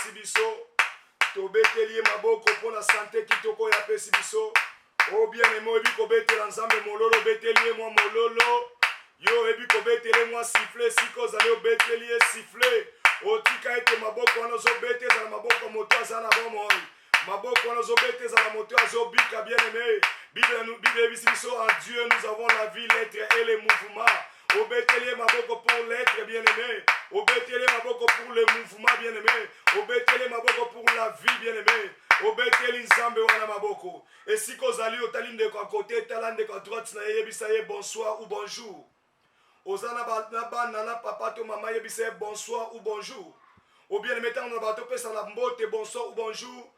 pesi biso. Tobeteli maboko pour la santé kitoko ya pesi biso. Oh bien aimé, ebi kobetela nzambe mololo, beteli moi mololo. Yo ebi kobetele moi siffler, si kozali obeteli siffler. Otika ete maboko wana ozobete ezala maboko moto aza na bomoi. Maboko wana ozobete ezala moto azobika bien aimé. Bible ebisi biso en Dieu nous avons la vie, l'être et le mouvement. Obeteli maboko pour l'être bien aimé. Obeteli maboko pour le mouvement bien aimé. Obeteli maboko pour la vie bien aimé. Obeteli nzambe wana maboko. Et si kozali otali ndeko à côté, tala ndeko à droite na yebisa ye bonsoir ou bonjour. Ozana bana na papa to maman yebisa ye bonsoir ou bonjour. Ou bien mettant na bato pesa na mbote bonsoir ou bonjour.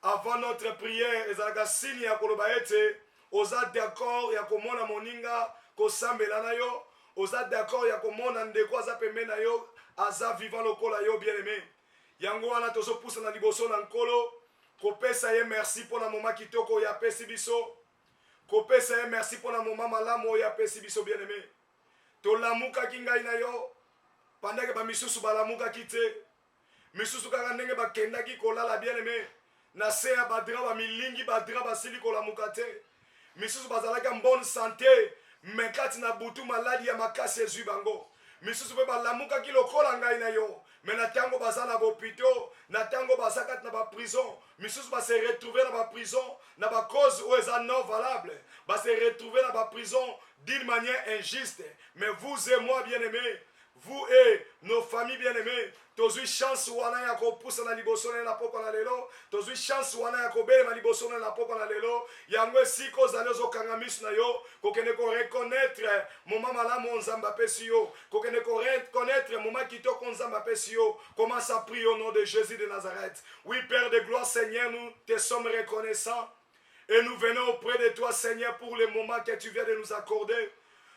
Avant notre prière, ezalaka signe ya koloba ete oza d'accord ya komona moninga kosambela na yo. Oza d'accord ya komona ndeko aza pembe na yo aza vivant lokola yo bien aimé. Yango wana tozo poussa na liboso na nkolo. Kopesa ye merci pour la moment kitoko ya pesi biso. Kopesa ye merci pour la moment malamu ya pesi biso bien aimé. Tolamuka kingai na yo pendant ba misusu balamuka kite. Misusu kaka ndenge bakenda ki kolala bien aimé. Na se ya badra ba milingi badra basili kolamuka te. Misusu bazalaka bonne santé. Mekati na butu maladi ya makasi ezwi bango. Misusu pe balamuka ki lokola ngai na yo. Mais na tango baza na bopito, na tango baza kat na ba prison, misusu ba se retrouver na ba prison, na ba cause où eza non valable, ba se retrouver na ba prison d'une manière injuste. Mais vous et moi bien-aimés, vous et nos familles bien-aimées, tozui chance wana ya kopusa na liboso na poko na lelo, tozui chance wana ya kobele na liboso na poko na lelo, yango siko zale zo kangamisu na yo, kokene ko reconnaître moment malamu nzamba pesi yo, kokene ko reconnaître moment kitoko nzamba pesi yo. Commence à prier au nom de Jésus de Nazareth. Oui, Père de gloire, Seigneur, nous te sommes reconnaissants et nous venons auprès de toi, Seigneur, pour le moment que tu viens de nous accorder.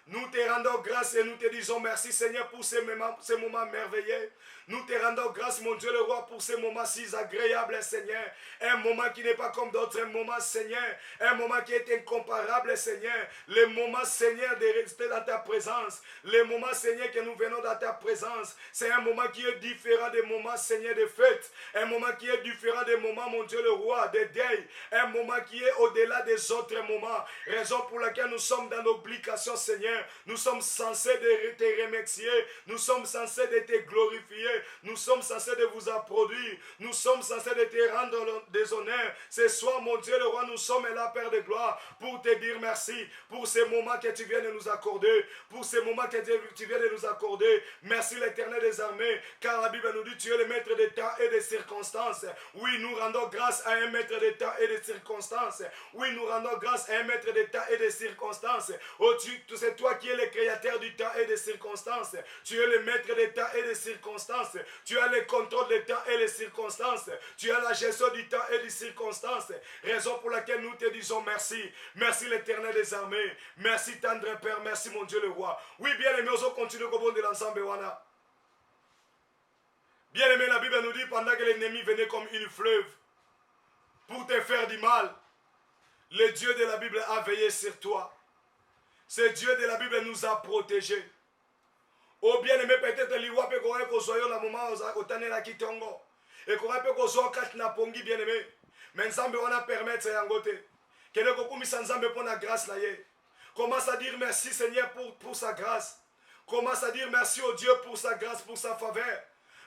Nous te rendons grâce et nous te disons merci, Seigneur, pour ces moments merveilleux. Nous te rendons grâce, mon Dieu le roi, pour ces moments si agréables, Seigneur. Un moment qui n'est pas comme d'autres moments, Seigneur. Un moment qui est incomparable, Seigneur. Le moment, Seigneur, de rester dans ta présence. Le moment, Seigneur, que nous venons dans ta présence. C'est un moment qui est différent des moments, Seigneur, de fête. Un moment qui est différent des moments, mon Dieu le roi, de deuil. Un moment qui est au-delà des autres moments. Raison pour laquelle nous sommes dans l'obligation, Seigneur. Nous sommes censés de te remercier. Nous sommes censés de te glorifier. Nous sommes censés de vous applaudir. Nous sommes censés de te rendre des honneurs. Ce soir, mon Dieu le roi, nous sommes là, Père de gloire, pour te dire merci pour ces moments que tu viens de nous accorder. Pour ces moments que tu viens de nous accorder. Merci l'Éternel des armées, car la Bible nous dit tu es le maître des temps et des circonstances. Oui, nous rendons grâce à un maître des temps et des circonstances. Oui, nous rendons grâce à un maître des temps et des circonstances. Oh, c'est toi qui es le créateur du temps et des circonstances. Tu es le maître des temps et des circonstances. Tu as le contrôle des temps et des circonstances. Tu as la gestion du temps et des circonstances. Raison pour laquelle nous te disons merci. Merci l'Éternel des armées. Merci tendre Père. Merci mon Dieu le roi. Oui, bien aimé, on continue au bon de l'ensemble. Bien aimé, la Bible nous dit pendant que l'ennemi venait comme une fleuve pour te faire du mal, le Dieu de la Bible a veillé sur toi. Ce Dieu de la Bible nous a protégés. Oh bien aimé, peut-être liwa pe koye ko soyo na moment otane la kitongo. Et koye pe ko soyo kat na pongi bien aimé. Mais nzambe wana permettre yango te. Kene ko kumisa nzambe pour la grâce na ye. Commence à dire merci Seigneur pour sa grâce. Commence à dire merci au Dieu pour sa grâce, pour sa faveur.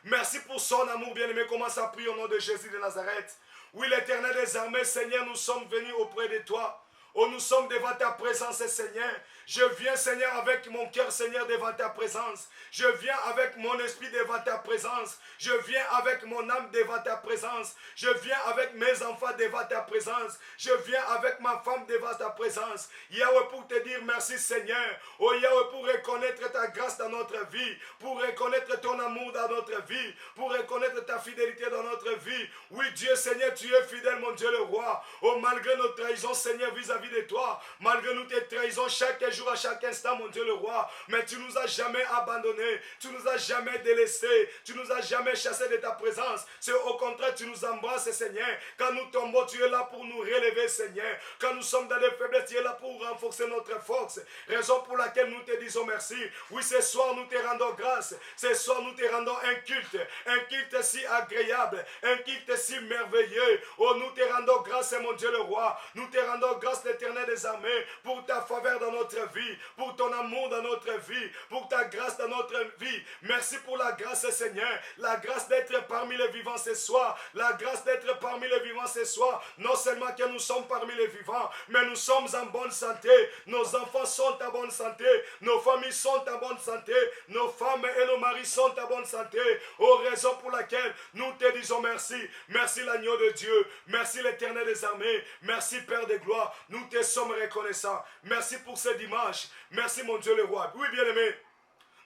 Merci pour son amour bien aimé. Commence à prier au nom de Jésus de Nazareth. Oui, l'Éternel des armées, Seigneur, nous sommes venus auprès de toi. Oh, nous sommes devant ta présence, Seigneur. Je viens, Seigneur, avec mon cœur, Seigneur, devant ta présence. Je viens avec mon esprit devant ta présence. Je viens avec mon âme devant ta présence. Je viens avec mes enfants devant ta présence. Je viens avec ma femme devant ta présence. Yahweh, pour te dire merci, Seigneur. Oh, Yahweh, pour reconnaître ta grâce dans notre vie. Pour reconnaître ton amour dans notre vie. Pour reconnaître ta fidélité dans notre vie. Oui, Dieu, Seigneur, tu es fidèle, mon Dieu le roi. Oh, malgré nos trahisons, Seigneur, vis-à-vis vis-à-vis de toi. Malgré nous tes trahisons chaque jour, à chaque instant, mon Dieu le roi. Mais tu nous as jamais abandonnés. Tu nous as jamais délaissés. Tu nous as jamais chassés de ta présence. C'est au contraire, tu nous embrasses, Seigneur. Quand nous tombons, tu es là pour nous relever, Seigneur. Quand nous sommes dans des faiblesses, tu es là pour renforcer notre force. Raison pour laquelle nous te disons merci. Oui, ce soir, nous te rendons grâce. Ce soir, nous te rendons un culte si agréable, un culte si merveilleux. Oh, nous te rendons grâce, mon Dieu le roi. Nous te rendons grâce, l'Éternel des armées, pour ta faveur dans notre vie, pour ton amour dans notre vie, pour ta grâce dans notre vie. Merci pour la grâce, Seigneur. La grâce d'être parmi les vivants ce soir. La grâce d'être parmi les vivants ce soir. Non seulement que nous sommes parmi les vivants, mais nous sommes en bonne santé. Nos enfants sont en bonne santé. Nos familles sont en bonne santé. Nos femmes et nos maris sont en bonne santé. Oh, raison pour laquelle nous te disons merci. Merci l'agneau de Dieu. Merci l'Éternel des armées. Merci Père de gloire. Nous te sommes reconnaissants. Merci pour ce dimanche. Merci mon Dieu le roi. Oui, bien-aimé.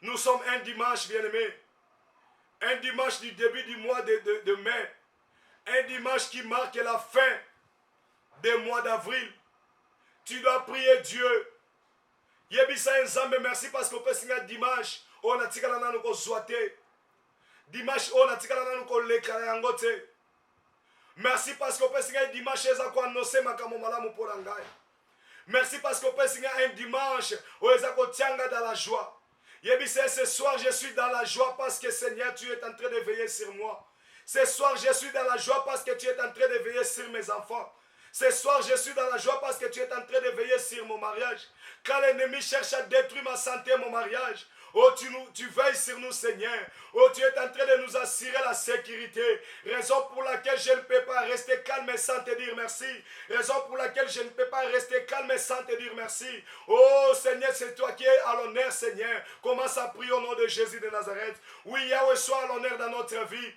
Nous sommes un dimanche, bien-aimé. Un dimanche du début du mois de mai. Un dimanche qui marque la fin des mois d'avril. Tu dois prier Dieu. Yebisa Nzambe, merci parce qu'on peut signer dimanche. On a tika na nous ko zoate. Dimanche on a tika na nous ko lekala yangote. Merci parce qu'on peut signer dimanche eza ko annoncer makambo malamu pour ngai. Merci parce qu'on peut signer un dimanche où eza ko tianga dans la joie. Yebisa, ce soir je suis dans la joie parce que Seigneur tu es en train de veiller sur moi. Ce soir je suis dans la joie parce que tu es en train de veiller sur mes enfants. Ce soir, je suis dans la joie parce que tu es en train de veiller sur mon mariage. Quand l'ennemi cherche à détruire ma santé, mon mariage, oh, tu veilles sur nous, Seigneur. Oh, tu es en train de nous assurer la sécurité. Raison pour laquelle je ne peux pas rester calme sans te dire merci. Raison pour laquelle je ne peux pas rester calme sans te dire merci. Oh, Seigneur, c'est toi qui es à l'honneur, Seigneur. Commence à prier au nom de Jésus de Nazareth. Oui, Yahweh, sois à l'honneur dans notre vie.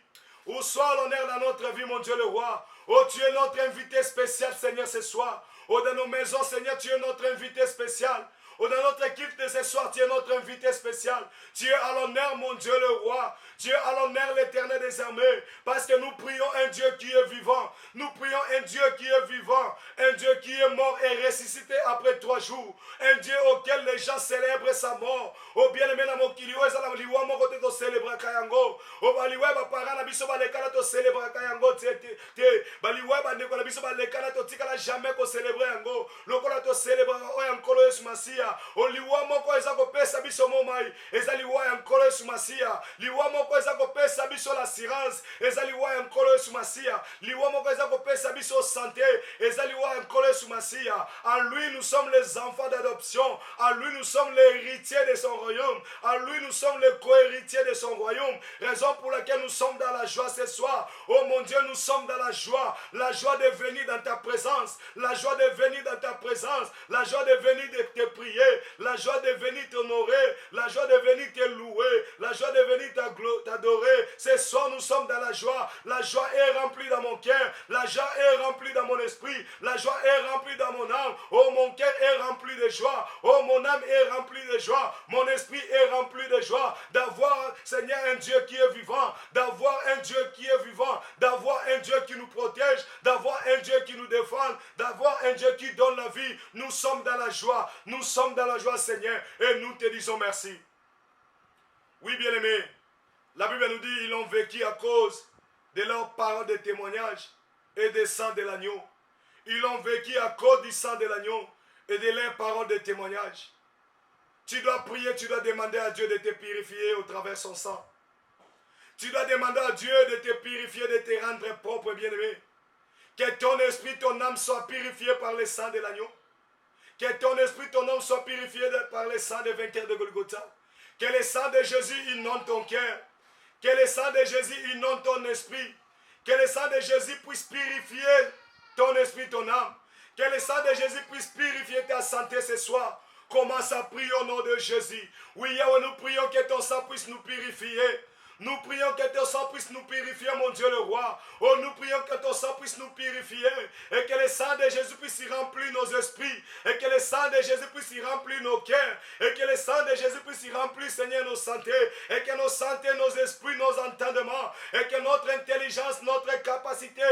Ou sois à l'honneur dans notre vie, mon Dieu le roi. Oh, tu es notre invité spécial, Seigneur, ce soir. Oh, dans nos maisons, Seigneur, tu es notre invité spécial. Oh, dans notre équipe de ce soir, tu es notre invité spécial. Tu es à l'honneur, mon Dieu le roi. Tu es à l'honneur, l'Éternel des armées. Parce que nous prions un Dieu qui est vivant. Nous prions un Dieu qui est vivant. Un Dieu qui est mort et ressuscité après 3 jours. Un Dieu auquel les gens célèbrent sa mort. Oh, bien-aimé, na mokili oyo ezala liwa moko te tocélébra yango. Oh, baliwa bapara na biso balekala tocélébra yango te. Baliwa bandeko na biso balekala totikala jamais kocélébrer yango. Lokola tocélébra oyo nkolo Yesu Masiya. Oh, liwa moko eza kopesa biso momai. Eza liwa ya nkolo Yesu Masiya. Liwa moko eza kopesa biso l'assurance. Eza liwa ya nkolo Yesu Masiya. Liwa moko eza kopesa biso santé. Eza liwa ya nkolo Yesu Masiya. En lui nous sommes les enfants d'adoption. En lui nous sommes les héritiers de son royaume. En lui nous sommes les co-héritiers de son royaume. Raison pour laquelle nous sommes dans la joie ce soir. Oh mon Dieu, nous sommes dans la joie. La joie de venir dans ta présence. La joie de venir dans ta présence. La joie de venir de te prier. La joie de venir t'honorer. La joie de venir te louer. La joie de venir t'adorer. Ce soir nous sommes dans la joie. La joie est remplie dans mon cœur. La joie est remplie dans mon esprit. La joie est remplie dans mon âme. Oh, mon cœur est rempli de joie. Oh, mon âme est remplie de joie. Mon esprit est rempli de joie. D'avoir, Seigneur, un Dieu qui est vivant. D'avoir un Dieu qui est vivant. D'avoir un Dieu qui nous protège. D'avoir un Dieu qui nous défend. D'avoir un Dieu qui donne la vie. Nous sommes dans la joie. Nous sommes dans la joie, Seigneur. Et nous te disons merci. Oui, bien-aimés. La Bible nous dit ils ont vécu à cause de leurs paroles de témoignage et du sang de l'agneau. Ils ont vécu à cause du sang de l'agneau et de leurs paroles de témoignage. Tu dois prier, tu dois demander à Dieu de te purifier au travers de son sang. Tu dois demander à Dieu de te purifier, de te rendre propre, bien-aimé. Que ton esprit, ton âme soit purifiée par le sang de l'agneau. Que ton esprit, ton âme soit purifiée par le sang des vainqueurs de Golgotha. Que le sang de Jésus inonde ton cœur. Que le sang de Jésus inonde ton esprit. Que le sang de Jésus puisse purifier ton esprit, ton âme. Que le sang de Jésus puisse purifier ta santé ce soir. Commence à prier au nom de Jésus. Oui, Yahweh, nous prions que ton sang puisse nous purifier. Nous prions que ton sang puisse nous purifier, mon Dieu le roi. Oh, nous prions que ton sang puisse nous purifier. Et que le sang de Jésus puisse y remplir nos esprits. Et que le sang de Jésus puisse y remplir nos cœurs. Et que le sang de Jésus puisse y remplir, Seigneur, nos santé. Et que nos santé, nos esprits, nos entendements. Et que notre intelligence, notre capacité,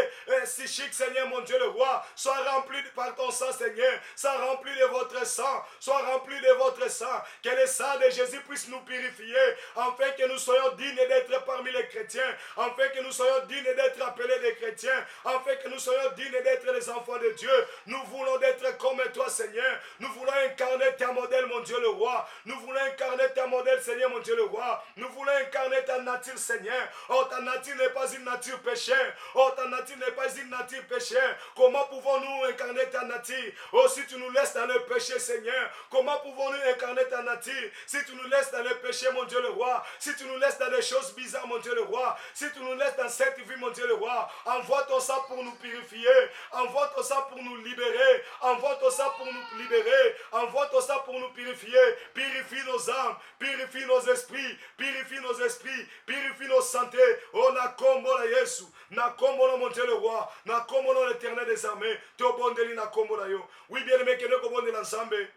psychique, Seigneur mon Dieu le roi, soit rempli par ton sang, Seigneur, soit rempli de votre sang, soit rempli de votre sang, que le sang de Jésus puisse nous purifier, afin que nous soyons dignes d'être parmi les chrétiens, afin que nous soyons dignes d'être appelés des chrétiens, afin que nous soyons dignes d'être les enfants de Dieu. Nous voulons être comme toi, Seigneur. Nous voulons incarner ta modèle, mon Dieu le roi. Nous voulons incarner ta modèle, Seigneur, mon Dieu le roi. Nous voulons incarner ta nature, Seigneur. Oh, ta nature n'est pas une nature pécheur. Oh, ta nature n'est pas une nature pécheur. Comment pouvons-nous incarner ta nature? Oh, si tu nous laisses dans le péché, Seigneur, comment pouvons-nous incarner ta nature? Si tu nous laisses dans le péché, mon Dieu le roi. Si tu nous laisses dans des choses bizarres, mon Dieu le roi. Si tu nous laisses dans cette vie, mon Dieu le roi. Envoie ton sang pour nous purifier. Envoie ton sang pour nous libérer. Envoie ton sang pour nous libérer. Envoie ton sang pour nous purifier. Purifie nos âmes. Purifie nos esprits. Purifie nos esprits. Purifie nos santé. Oh, nakombo la Yesu. Nakombo la mon Dieu le roi. Nakombo la l'éternel des armées. To bondeli nakombo la yo. Oui, bien aimé, que nous commandons l'ensemble.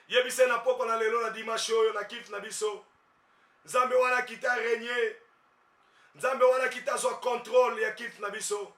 Yebise na poko na lelo na dimanche oyo na kif na biso. Nzambe wana kita régner. Nzambe wana kita zo contrôle ya kif na biso.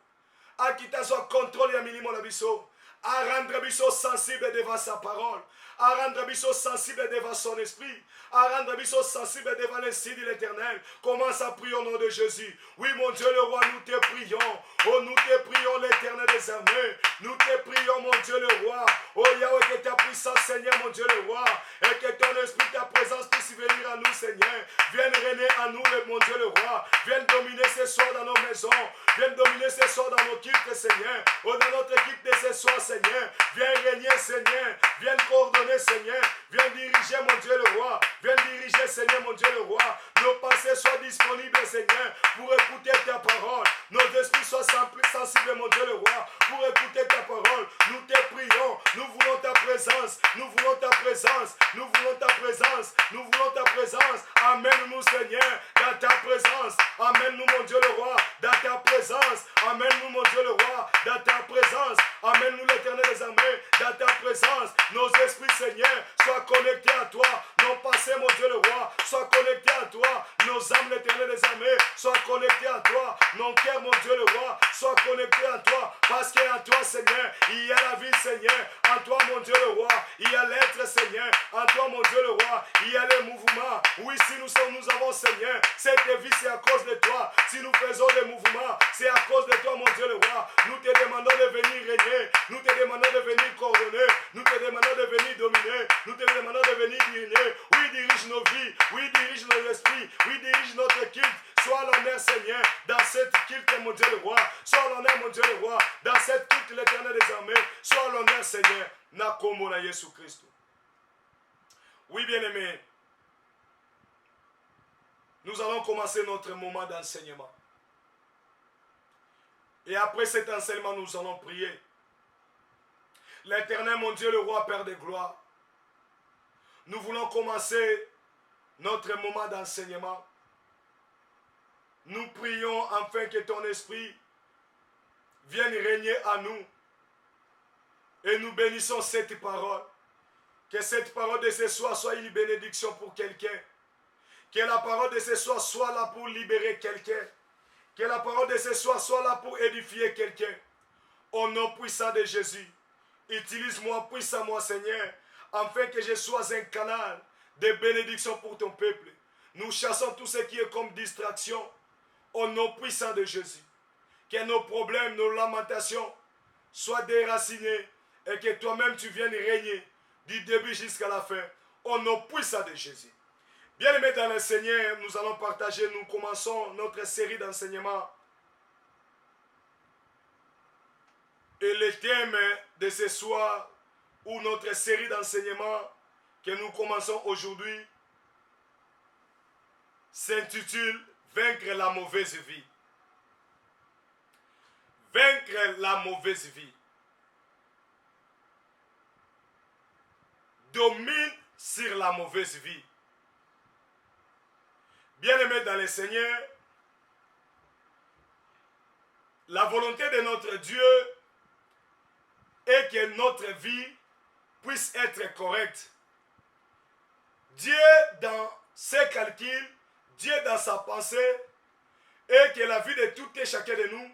A kita zo contrôle ya milimo na biso. A rendre biso sensible devant sa parole. À rendre biso sensible devant son esprit, à rendre biso sensible devant l'insigne de l'Éternel. Commence à prier au nom de Jésus. Oui, mon Dieu le roi, nous te prions. Oh, nous te prions, l'Éternel des armées. Nous te prions, mon Dieu le roi. Oh, Yahweh, que ta puissance, Seigneur, mon Dieu le roi, et que ton esprit, ta présence puisse venir à nous, Seigneur. Viens régner à nous, mon Dieu le roi. Viens dominer ce soir dans nos maisons. Viens dominer ce soir dans nos cultes, Seigneur. Oh, dans notre équipe de ce soir, Seigneur. Viens régner, Seigneur. Viens coordonner, Seigneur. Viens diriger, mon Dieu le roi. Viens diriger, Seigneur, mon Dieu le roi. Nos pensées soient disponibles, Seigneur, pour écouter ta parole. Nos esprits soient sensibles, mon Dieu le roi, pour écouter ta parole. Nous te prions. Nous voulons ta présence. Nous voulons ta présence. Nous voulons ta présence. Nous voulons ta présence. Amène-nous, Seigneur, dans ta présence. Amène-nous, mon Dieu le roi, dans ta présence. Amène-nous, mon Dieu le roi, dans ta présence. Amène-nous, l'Éternel des armées, dans ta présence. Nos esprits, Seigneur, soient connectés à toi. Nos passés, mon Dieu le roi, soient connectés à toi. Nos âmes, l'Éternel des armées, soient connectés à toi. Nos cœurs, mon Dieu le roi, soient connectés à toi. Parce qu'en toi, Seigneur, il y a la vie, Seigneur. En toi, mon Dieu le roi, il y a l'être, Seigneur. En toi, mon Dieu le roi, il y a les mouvements. Oui, si nous avons, Seigneur, cette vie, c'est à cause de toi. Si nous faisons des mouvements, c'est à cause de toi, mon Dieu le roi. Nous te demandons de venir régner. Nous te demandons de venir coordonner. Nous te demandons de venir dominer. Nous te demandons de venir diriger. Oui, dirige nos vies. Oui, dirige nos esprits. Oui, dirige notre culte. Sois l'honneur, Seigneur, dans cette culte, mon Dieu le roi. Sois l'honneur, mon Dieu le roi, dans cette culte, l'Éternel des armées. Sois l'honneur, Seigneur. Nakomo na Yesu Christ. Oui, bien-aimés, nous allons commencer notre moment d'enseignement. Et après cet enseignement, nous allons prier. L'Éternel, mon Dieu, le roi, Père de gloire, nous voulons commencer notre moment d'enseignement. Nous prions afin que ton esprit vienne régner à nous. Et nous bénissons cette parole. Que cette parole de ce soir soit une bénédiction pour quelqu'un. Que la parole de ce soir soit là pour libérer quelqu'un. Que la parole de ce soir soit là pour édifier quelqu'un. Au nom puissant de Jésus, utilise-moi puissamment, Seigneur, afin que je sois un canal de bénédiction pour ton peuple. Nous chassons tout ce qui est comme distraction. Au nom puissant de Jésus. Que nos problèmes, nos lamentations soient déracinés et que toi-même tu viennes régner du début jusqu'à la fin. Au nom puissant de Jésus. Bien-aimés dans le Seigneur, nous allons partager, nous commençons notre série d'enseignements. Et le thème de ce soir, ou notre série d'enseignements que nous commençons aujourd'hui, s'intitule « Vaincre la mauvaise vie ». Vaincre la mauvaise vie. Domine sur la mauvaise vie. Bien-aimés dans le Seigneur, la volonté de notre Dieu est que notre vie puisse être correcte. Dieu dans ses calculs, Dieu dans sa pensée, et que la vie de tout et chacun de nous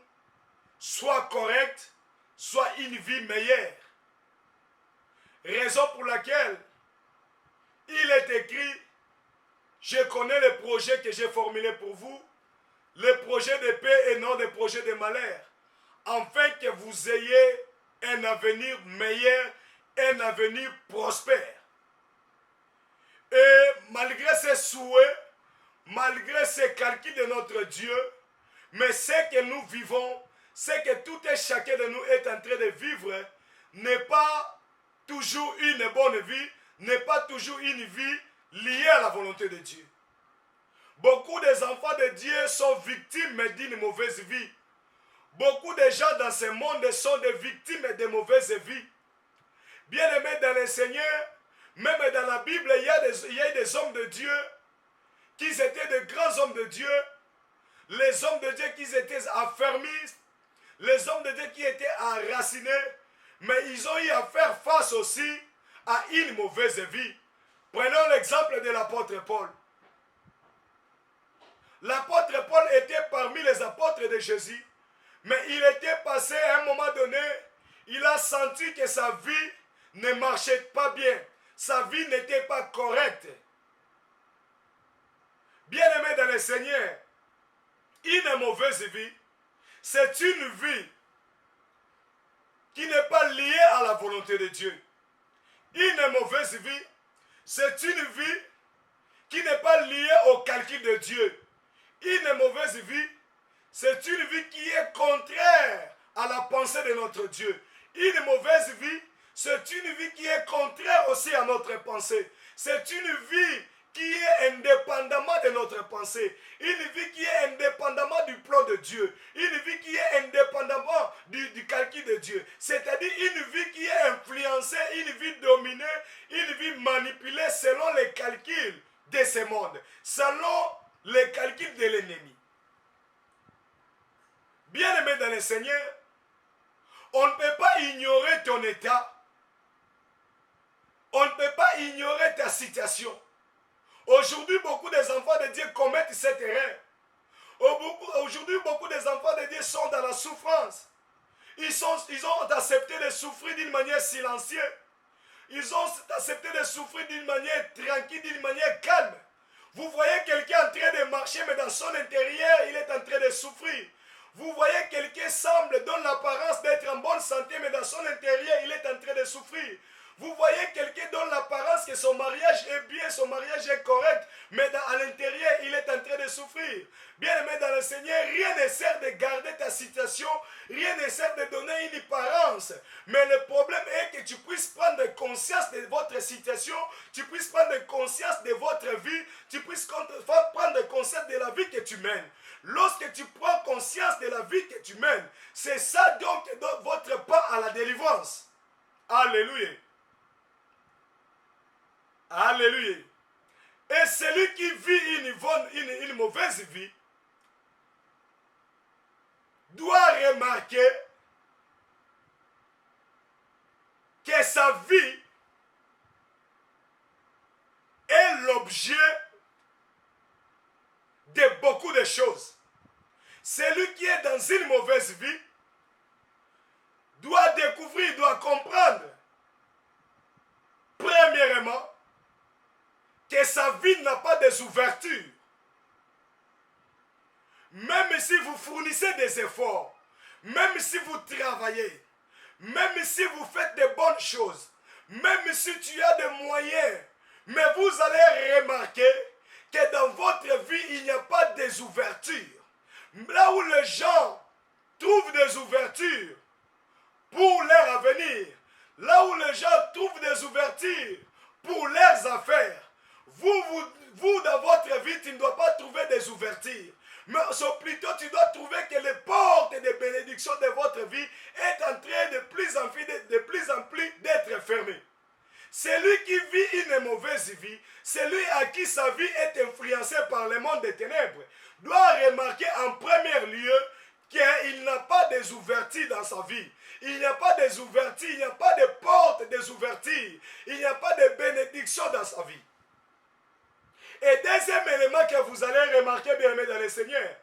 soit correcte, soit une vie meilleure. Raison pour laquelle il est écrit, je connais les projets que j'ai formulés pour vous, les projets de paix et non des projets de malheur, afin que vous ayez un avenir meilleur, un avenir prospère. Et malgré ces souhaits, malgré ces calculs de notre Dieu, mais ce que nous vivons, ce que tout et chacun de nous est en train de vivre, n'est pas toujours une bonne vie, n'est pas toujours une vie liée à la volonté de Dieu. Beaucoup des enfants de Dieu sont victimes d'une mauvaise vie. Beaucoup de gens dans ce monde sont des victimes de mauvaises vies. Bien-aimés dans le Seigneur, même dans la Bible, il y a des hommes de Dieu qui étaient de grands hommes de Dieu, les hommes de Dieu qui étaient affermis, les hommes de Dieu qui étaient enracinés, mais ils ont eu à faire face aussi à une mauvaise vie. Prenons l'exemple de l'apôtre Paul. L'apôtre Paul était parmi les apôtres de Jésus, mais il était passé à un moment donné, il a senti que sa vie ne marchait pas bien, sa vie n'était pas correcte. Bien-aimé dans le Seigneur, une mauvaise vie, c'est une vie qui n'est pas liée à la volonté de Dieu. Une mauvaise vie, c'est une vie qui n'est pas liée au calcul de Dieu. Une mauvaise vie, c'est une vie qui est contraire à la pensée de notre Dieu. Une mauvaise vie, c'est une vie qui est contraire aussi à notre pensée. C'est une vie qui est indépendamment de notre pensée. Une vie qui est indépendamment du plan de Dieu. Une vie qui est indépendamment du calcul de Dieu. C'est-à-dire une vie qui est influencée, une vie dominée, une vie manipulée selon les calculs de ce monde. Selon les calculs de l'ennemi. Bien-aimé dans le Seigneur, on ne peut pas ignorer ton état. On ne peut pas ignorer ta situation. Aujourd'hui, beaucoup des enfants de Dieu commettent cette erreur. Aujourd'hui, beaucoup des enfants de Dieu sont dans la souffrance. Ils ont accepté de souffrir d'une manière silencieuse. Ils ont accepté de souffrir d'une manière tranquille, d'une manière calme. Vous voyez quelqu'un en train de marcher, mais dans son intérieur, il est en train de souffrir. Vous voyez quelqu'un donne l'apparence d'être en bonne santé, mais dans son intérieur, il est en train de souffrir. Vous voyez quelqu'un donne l'apparence que son mariage est bien, son mariage est correct, mais à l'intérieur, il est en train de souffrir. Bien-aimé dans le Seigneur, rien ne sert de garder ta situation, rien ne sert de donner une apparence. Mais le problème est que tu puisses prendre conscience de votre situation, tu puisses prendre conscience de votre vie, tu puisses prendre conscience de la vie que tu mènes. Lorsque tu prends conscience de la vie que tu mènes, c'est ça donc votre pas à la délivrance. Alléluia. Alléluia. Et celui qui vit une mauvaise vie doit remarquer que sa vie est l'objet de beaucoup de choses. Celui qui est dans une mauvaise vie doit découvrir, doit comprendre, premièrement, que sa vie n'a pas des ouvertures. Même si vous fournissez des efforts, même si vous travaillez, même si vous faites de bonnes choses, même si tu as des moyens, mais vous allez remarquer que dans votre vie, il n'y a pas des ouvertures. Là où les gens trouvent des ouvertures pour leur avenir, là où les gens trouvent des ouvertures pour leurs affaires, vous, dans votre vie, tu ne dois pas trouver des ouvertures. Mais plutôt, tu dois trouver que les portes de bénédiction de votre vie est en train de plus en plus d'être fermées. Celui qui vit une mauvaise vie, celui à qui sa vie est influencée par le monde des ténèbres, doit remarquer en premier lieu qu'il n'a pas des ouvertures dans sa vie. Il n'y a pas des ouvertures, il n'y a pas de portes des ouvertures, il n'y a pas de bénédiction dans sa vie. Et deuxième élément que vous allez remarquer, bien aimé dans le Seigneur,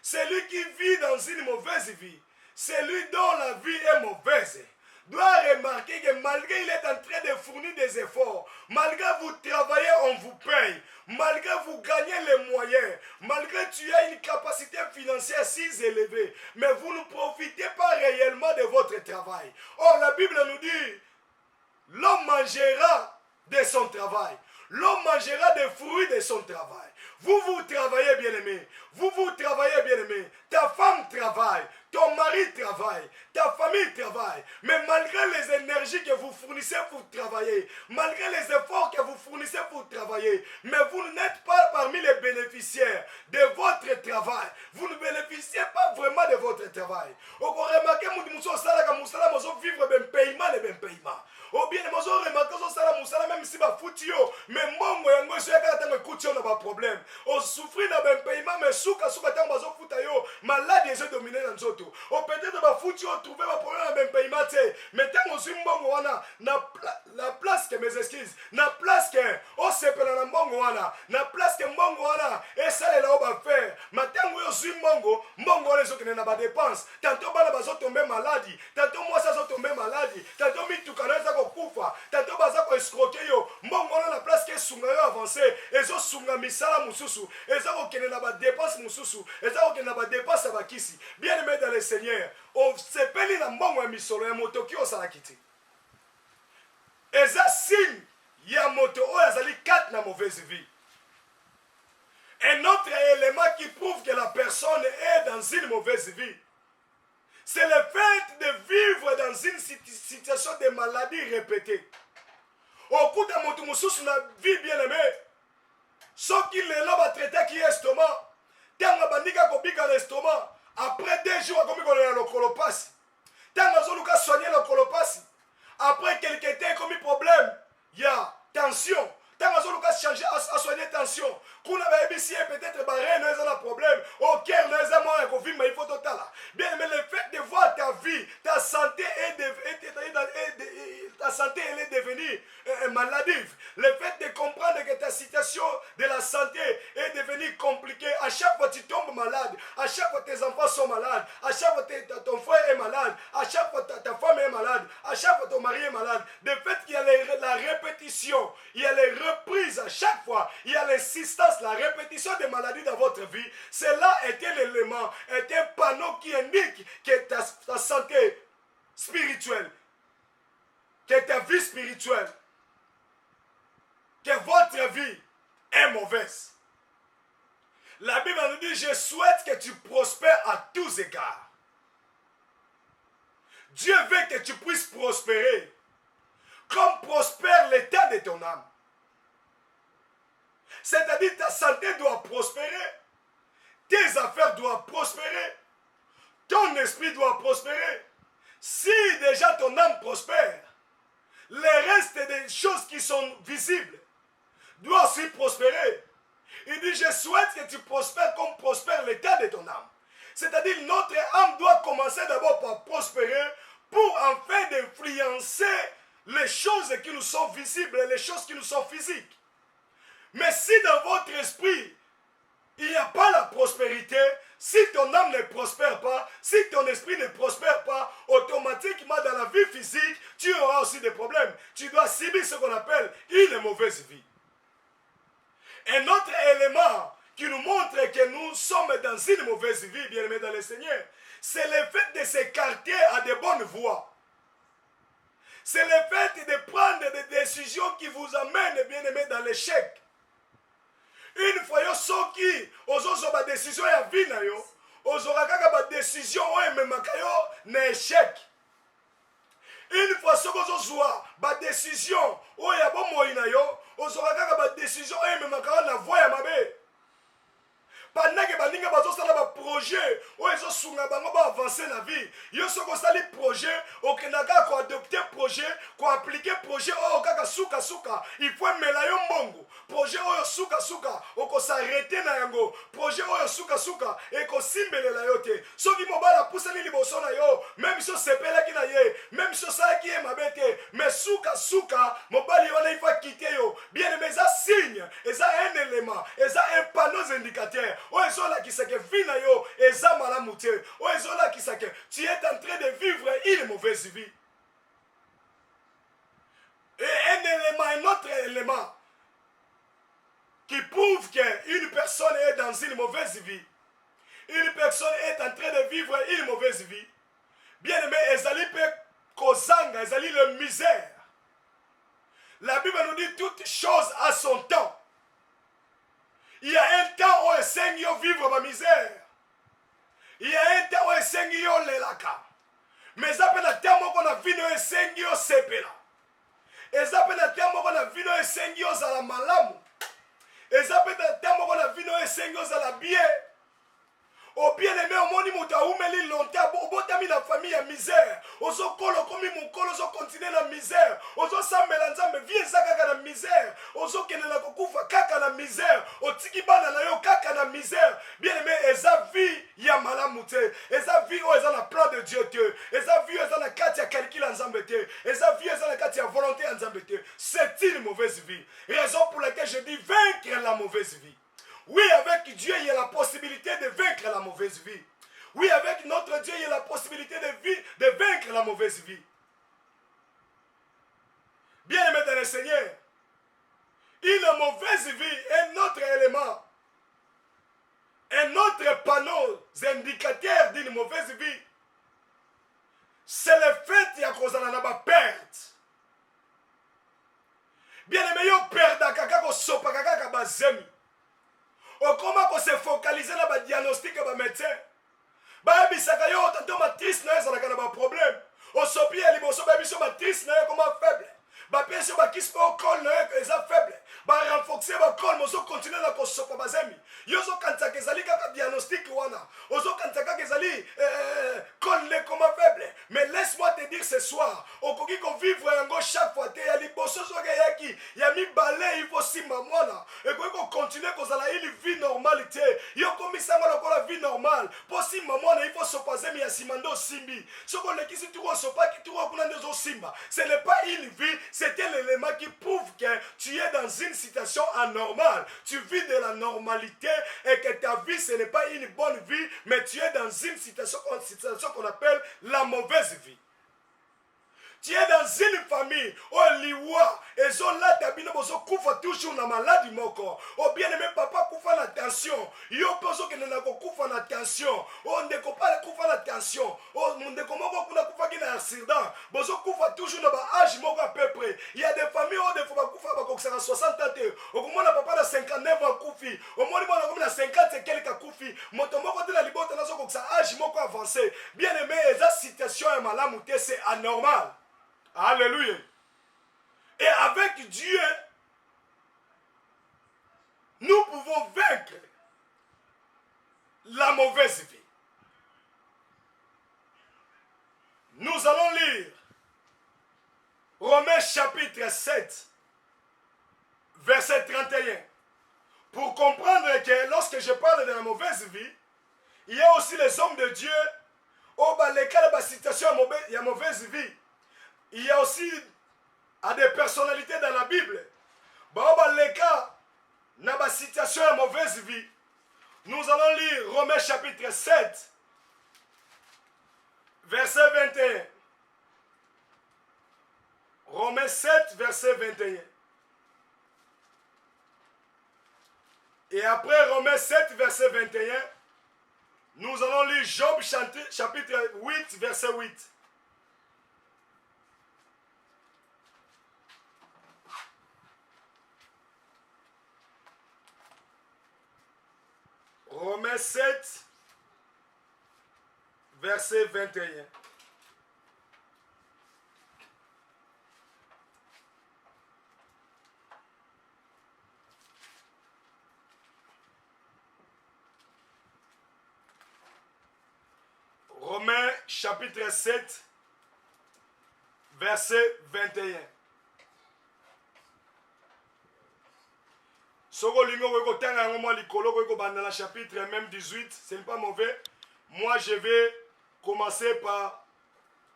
celui qui vit dans une mauvaise vie, celui dont la vie est mauvaise doit remarquer que malgré il est en train de fournir des efforts, malgré vous travaillez, on vous paye, malgré vous gagnez les moyens, malgré tu as une capacité financière si élevée, mais vous ne profitez pas réellement de votre travail. Or, la Bible nous dit, l'homme mangera de son travail. L'homme mangera des fruits de son travail. Vous travaillez, bien-aimé. Vous travaillez, bien-aimé. Ta femme travaille. Ton mari travaille. Ta famille travaille. Mais malgré les énergies que vous fournissez pour travailler, malgré les efforts que vous fournissez pour travailler, mais vous n'êtes pas parmi les bénéficiaires de votre travail. Vous ne bénéficiez pas vraiment de votre travail. Vous remarquez que vivre bien paiement et bien paiement. Ou bien vous remarquez que même si vous foutu, mais moi, je suis un problème. On souffre d'un paiement, mais souka malade et je domine dans autres. Ou peut-être que foutu trouver un problème d'un paiement, mais tant que je suis la place que mes excuses, la place que on se peut la mbongoana, la place que mbongoana et ça les là va faire. Maintenant que je suis mbongo les autres n'ont pas de dépenses. Tantôt bana bazo tomber maladie, tantôt moi ça tomber maladie, tantôt mitukana za ko kufa, tantôt baza ko escroquer yo. Mbongoana la place que sunga yo avancer, ezo sunga misala mususu, ezo ko kene na ba dépenses mususu, ezo ko kene na ba dépenses bakisi. Bien aimé dans le Seigneur, on se peli na mbongo ya misolo ya motoki osalakiti. Eza signe ya moto oyo azali 4 na mauvaise vie. Un autre élément qui prouve que la personne est dans une mauvaise vie, c'est le fait de vivre dans une situation de maladie répétée. Au coup de moto mususu na vie bien aimé, ce qu'il est là va traiter qui est estomac, tanga bandika kobika l'estomac, après 2 jours comme il a le colopasi, tanga zoluka soigner le colopasi. Après quelques temps, comme problème, il y a tension. Tant que vous avez changé à soigner tension, qu'on avait ici peut-être barré, nous avons un problème. Au cœur, nous avons un conflit, mais il faut total. Bien, mais le fait de voir ta vie, ta santé est devenue maladive. Le fait de comprendre que ta situation de la santé est devenue compliquée. À chaque fois tu tombes malade, à chaque fois tes enfants sont malades, à chaque fois ton frère est malade, à chaque fois ta femme est malade, à chaque fois ton mari est malade. Le fait qu'il y a la répétition, il y a les reprises à chaque fois, il y a l'insistance, la répétition des maladies dans votre vie, cela est un élément, est un panneau qui indique que ta santé spirituelle, que ta vie spirituelle, que votre vie est mauvaise. La Bible nous dit, je souhaite que tu prospères à tous égards. Dieu veut que tu puisses prospérer, comme prospère l'état de ton âme. C'est-à-dire ta santé doit prospérer, tes affaires doivent prospérer, ton esprit doit prospérer. Si déjà ton âme prospère, les restes des choses qui sont visibles doivent aussi prospérer. Il dit, je souhaite que tu prospères comme prospère l'état de ton âme. C'est-à-dire notre âme doit commencer d'abord par prospérer pour enfin d'influencer les choses qui nous sont visibles et les choses qui nous sont physiques. Mais si dans votre esprit, il n'y a pas la prospérité, si ton âme ne prospère pas, si ton esprit ne prospère pas, automatiquement dans la vie physique, tu auras aussi des problèmes. Tu dois subir ce qu'on appelle une mauvaise vie. Un autre élément qui nous montre que nous sommes dans une mauvaise vie, bien-aimés dans le Seigneur, c'est le fait de s'écarter à de bonnes voies. C'est le fait de prendre des décisions qui vous amènent, bien-aimés, dans l'échec. Une fois yo soki ozozo ba décision ya vie na yo ozora kaka ba décision oyo ememaka yo na échec. Une fois soko ozozwa ba décision oyo ya bomoi na yo ozora kaka ba décision oyo ememaka yo na voie ya mabe. Pendant que baninga bazosala ba projet oyo ezosunga bango ba avancer la vie, yo soko sali projet okendaka ko adopter projet ko appliquer projet oyo kaka suka suka il faut mela yo mbongo. Projet oyo suka suka oko s'arrêter na yango, projet oyo suka suka eko simbelela yo te. Soki mobala pusani liboso na yo, même si sepela ki na ye, même si ça qui est mabete, mais suka suka mobali wana il faut quitter yo. Bien aimé, ça signe, et ça un élément, et ça un panneau indicateur. O ezola ki seke vina yo eza malamu te. O ezola ki que tu es en train de vivre une mauvaise vie. Et un autre élément qui prouve qu'une personne est dans une mauvaise vie, une personne est en train de vivre une mauvaise vie, bien aimé, ezali peut kozanga, ezali le misère. La Bible nous dit toutes choses à son temps. Il y a un temps où le Seigneur vivre ma misère. Il y a un temps où le Seigneur lelaka. Mais ça peut être un temps où on a vu le Seigneur sepela. Et ça peut être un temps où on a vu le Seigneur à la malamu. Et ça peut être un temps où on a vu le Seigneur à la bien. Au bien-aimé, au monde où tu as oumeli longtemps, au tu as mis la famille en misère. Au kolo comme mon kolo, au continue la misère. Au sambela nzambe, viens kaka la misère. Au kene la kokufa kaka la misère. Au tikibana na yo kaka la misère. Bien-aimé, eza vie ya malamute. Eza vie où eza la plan de Dieu te. Eza vie où eza la kati ya calcul nzambe te. Eza vie où eza la kati ya volonté nzambe te. C'est une mauvaise vie. Raison pour laquelle je dis vaincre la mauvaise vie. Oui, avec Dieu, il y a la possibilité de vaincre la mauvaise vie. Oui, avec notre Dieu, il y a la possibilité de vaincre la mauvaise vie. Bien-aimé dans le Seigneur, une mauvaise vie est notre élément, un autre panneau indicateur d'une mauvaise vie. C'est le fait qu'il y a une perte. Bien-aimé, il y a une perte de comment se focaliser dans le diagnostic de médecin. Bayabisaka yo tanto matrice na ezala kana ba problème. Osopi ya liboso babiso matrice na yo comme faible. Ba pension ba kispo col na yo eza faible. Ba renforcer ba col mozo continuer na kosopa bazemi. Yo zo kanta kezali kaka diagnostic wana. Ozo kanta kaka kezali col le comme faible. Mais laisse-moi te dire ce soir, okoki ko vivre yango chaque fois te ya liboso zo ke yaki ya mi balé il faut simba mwana. Et ko continuer kozala une vie normalité. Yo komisanga lokola vie normale. Pour simba mwana il faut sopazer mi ya simando simbi. Soko lekisi tu sopa ki tu kuna ndezo simba. Ce n'est pas une vie, c'était l'élément qui prouve que tu es dans une situation anormale. Tu vis de la normalité et que ta vie ce n'est pas une bonne vie, mais tu es dans une situation qu'on appelle la mauvaise vie. Tu es dans une famille où liwa et zola tabino bozo kufa toujours na maladie moko. O bien aimé papa kufa na tension. Yo bozo ke na ko kufa na tension. O ndeko pa kufa na tension. O ndeko moko kuna kufa ki na accident. Bozo kufa toujours na ba âge moko à peu près. Il y a des familles où des fois kufa ba ko 60 ans. O komona papa na 59 ans kufi. O moni mona ko na 50 et quelques kufi. Moto moko de la libota na zo ko sa âge moko avancé. Bien aimé, eza situation ya malamu te, c'est anormal. Alléluia. Et avec Dieu, nous pouvons vaincre la mauvaise vie. Nous allons lire Romains chapitre 7, verset 31. Pour comprendre que lorsque je parle de la mauvaise vie, il y a aussi les hommes de Dieu au bas lesquels la situation il y a mauvaise vie. Il y a aussi à des personnalités dans la Bible. Bah les cas, dans la situation de mauvaise vie. Nous allons lire Romains chapitre 7, verset 21. Romains 7, verset 21. Et après Romains 7, verset 21, nous allons lire Job chapitre 8, verset 8. Romains 7, verset 21. Romains chapitre 7, verset 21. Soko lingo ko tanga ngoma likolo ko banda la chapitre même 18, ce n'est pas mauvais. Moi je vais commencer par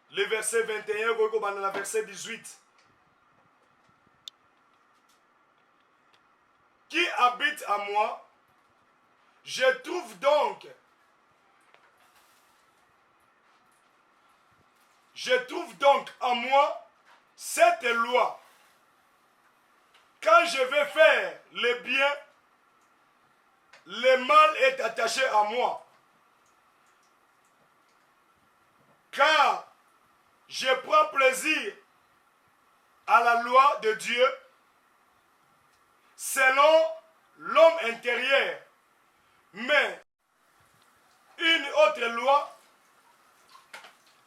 le verset 21 ko banda la verset 18. Qui habite à moi, je trouve donc je trouve donc en moi cette loi. Quand je vais faire le bien, le mal est attaché à moi. Car je prends plaisir à la loi de Dieu selon l'homme intérieur. Mais une autre loi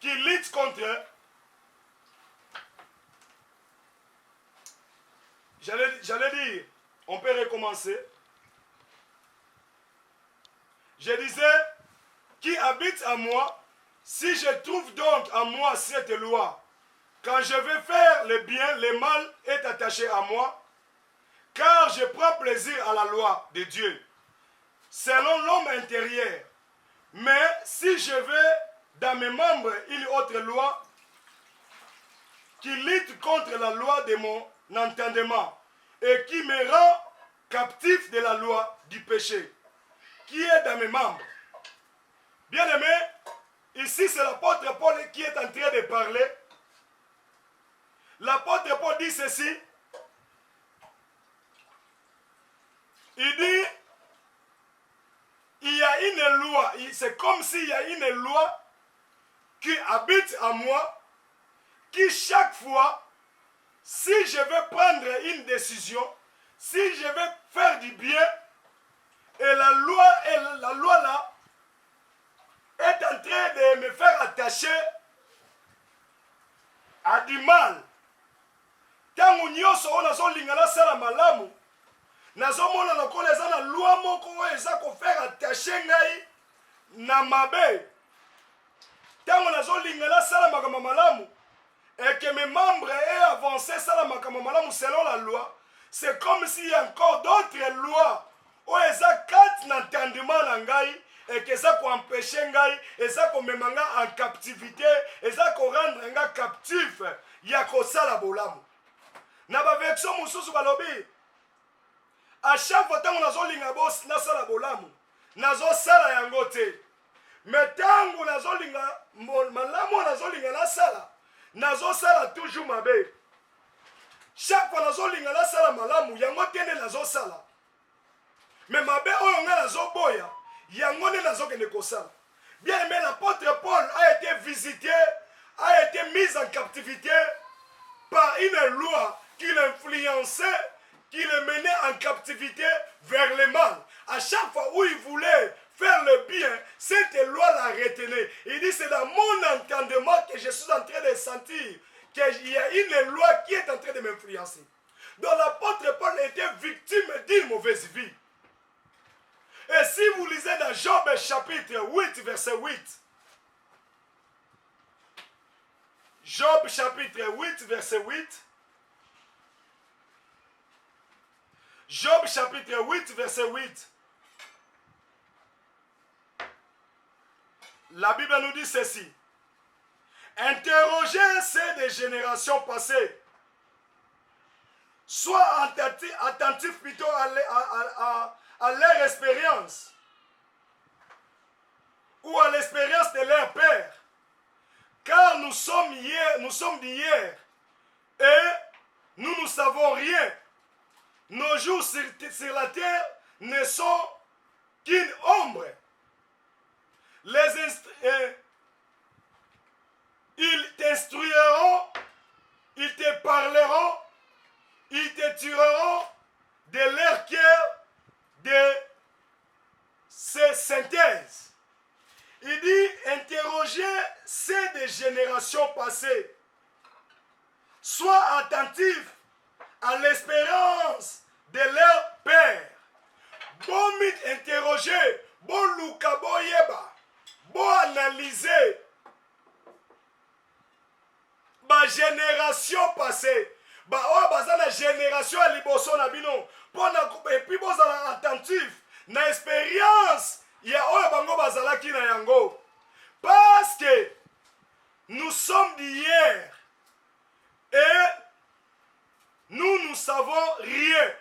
qui lutte contre, j'allais dire, on peut recommencer. Je disais, qui habite en moi, si je trouve donc en moi cette loi, quand je vais faire le bien, le mal est attaché à moi, car je prends plaisir à la loi de Dieu, selon l'homme intérieur. Mais si je vais dans mes membres une autre loi qui lutte contre la loi de mon entendement et qui me rend captif de la loi du péché, qui est dans mes membres. Bien-aimé, ici c'est l'apôtre Paul qui est en train de parler. L'apôtre Paul dit ceci. Il dit, il y a une loi, c'est comme s'il y a une loi qui habite en moi, qui chaque fois, si je veux prendre une décision, si je veux faire du bien, et la loi là, est en train de me faire attacher à du mal. Tango nyonso ona zo lingala sala malamu. Nazomona lokola eza na loi moko oyo eza kofaire attache ngai na mabe. Tango nazolingela sala makambo malamu et que mes membres aient avancé sala makambo malamu selon la loi, c'est comme s'il y a encore d'autres lois oyo eza kati na entendement na ngai et que eza koempêche ngai, eza komema nga en captivité, eza korendre nga captif ya kosala bolamu. Na baversion mosusu balobi, à chaque fois que nazolinga boss nasala bolamu, nazosala yango te. Mais tango nazolinga malamu nazolinga nasala, nazosala toujours mabe. Chaque fois nazolinga nasala malamu, yango tene nazosala. Mais mabe oyo nga nazoboya, yango ne nazokende kosala. Bien aimé, l'apôtre Paul a été visité, a été mis en captivité par une loi qui l'influençait, qui le menait en captivité vers le mal. À chaque fois où il voulait faire le bien, cette loi la retenait. Il dit, c'est dans mon entendement que je suis en train de sentir qu'il y a une loi qui est en train de m'influencer. Donc l'apôtre Paul était victime d'une mauvaise vie. Et si vous lisez dans Job chapitre 8, verset 8, Job chapitre 8, verset 8, Job chapitre 8, verset 8. La Bible nous dit ceci. Interrogez ces des générations passées. Sois attentif plutôt à leur expérience ou à l'expérience de leur père. Car nous sommes d'hier et nous ne savons rien. Nos jours sur la terre ne sont qu'une ombre. Ils t'instruiront, ils te parleront, ils te tireront de leur cœur de ces synthèses. Il dit, interrogez ces des générations passées. Sois attentif à l'espérance de leur père. Bon mit interroger, bon luka, bon yeba, bon analyser. Ba génération passée. Ba oyo baza na génération ya liboso na bino. Et puis bozala attentif na expérience ya oyo bango bazalaki na yango. Parce que nous sommes d'hier et nous ne savons rien.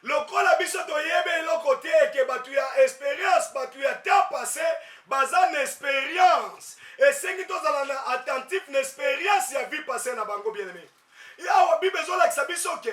Lokola biso toyebe eloko te ke batu ya expérience, batu ya temps passé, baza expérience. Et c'est que tous allons attentif une expérience ya vie passée na bango bien aimé. Et awa bi besoin la sabiso ke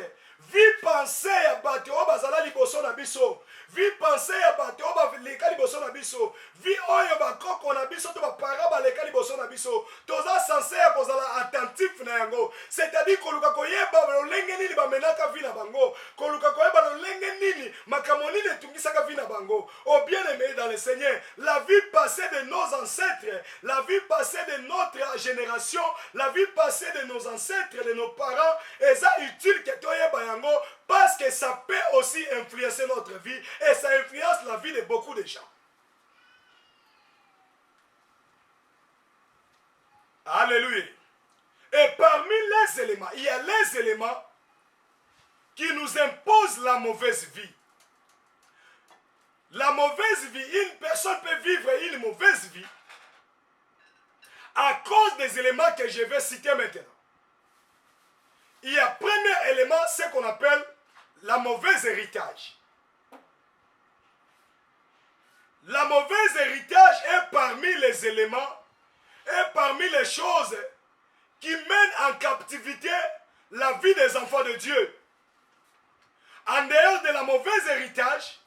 vie pensée ya bato o bazala liboso na biso. Vie pensée ya bato o ba leka liboso na biso. Vie oyo ba koko na biso to ba para ba leka liboso na biso. Toza censé ya kozala attentif na yango. C'est-à-dire koluka koyeba lolenge nini ba menaka vie na bango. Koluka koyeba lolenge nini makambo nini etungisaka vie na bango. Oh bien aimé dans le Seigneur, la vie passée de nos ancêtres, la vie passée de notre génération, la vie passée de nos ancêtres, de nos parents, est utile que toyeba yango parce que ça peut aussi influencer notre vie et ça influence la vie de beaucoup de gens. Alléluia. Et parmi les éléments, il y a les éléments qui nous imposent la mauvaise vie. La mauvaise vie, une personne peut vivre une mauvaise vie à cause des éléments que je vais citer maintenant. Il y a premier élément, ce qu'on appelle la mauvaise héritage. La mauvaise héritage est parmi les éléments et parmi les choses qui mènent en captivité la vie des enfants de Dieu. En dehors de la mauvaise héritage,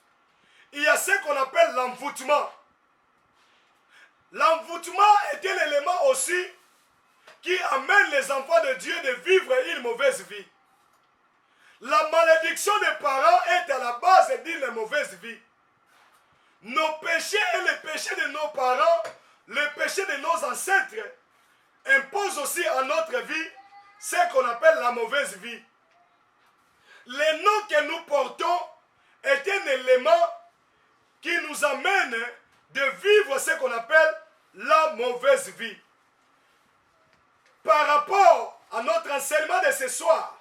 il y a ce qu'on appelle l'envoûtement. L'envoûtement est un élément aussi qui amène les enfants de Dieu de vivre une mauvaise vie. La malédiction des parents est à la base d'une mauvaise vie. Nos péchés et les péchés de nos parents, les péchés de nos ancêtres, imposent aussi à notre vie ce qu'on appelle la mauvaise vie. Le nom que nous portons est un élément qui nous amène de vivre ce qu'on appelle la mauvaise vie. Par rapport à notre enseignement de ce soir,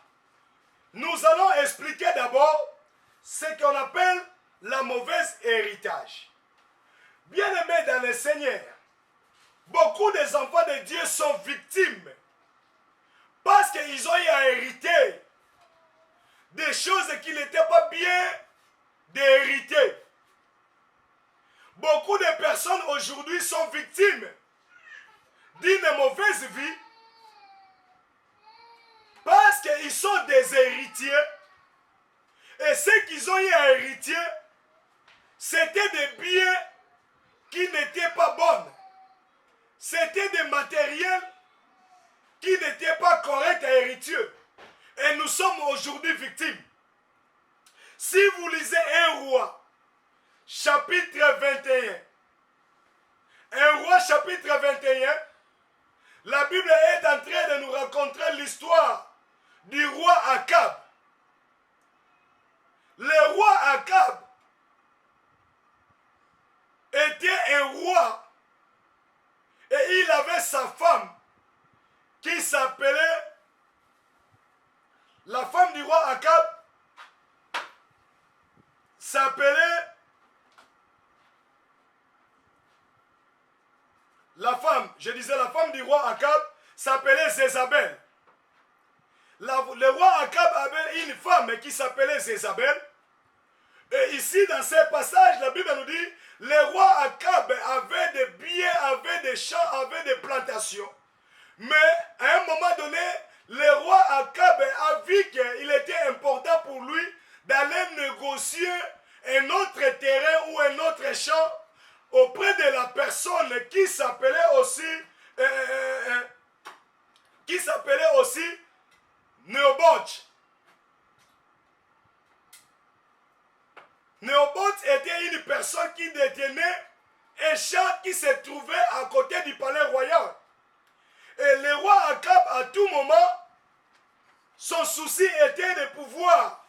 nous allons expliquer d'abord ce qu'on appelle la mauvaise héritage. Bien-aimés dans le Seigneur, beaucoup des enfants de Dieu sont victimes parce qu'ils ont eu à hériter des choses qui n'étaient pas bien d'hériter. Beaucoup de personnes aujourd'hui sont victimes d'une mauvaise vie parce qu'ils sont des héritiers et ce qu'ils ont eu à hériter, c'était des biens qui n'étaient pas bons. C'était des matériels qui n'étaient pas corrects à hériter. Et nous sommes aujourd'hui victimes. Si vous lisez un roi, chapitre 21, un roi chapitre 21, la Bible est en train de nous raconter l'histoire du roi Akab. Le roi Akab était un roi et il avait sa femme qui s'appelait, la femme du roi Akab s'appelait, la femme du roi Akab s'appelait Jézabel. Le roi Akab avait une femme qui s'appelait Jézabel. Et ici, dans ce passage, la Bible nous dit, le roi Akab avait des biens, avait des champs, avait des plantations. Mais à un moment donné, le roi Akab a vu qu'il était important pour lui d'aller négocier un autre terrain ou un autre champ auprès de la personne qui s'appelait aussi Néoboth. Néoboth était une personne qui détenait un champ qui se trouvait à côté du palais royal. Et le roi Akab, à tout moment, son souci était de pouvoir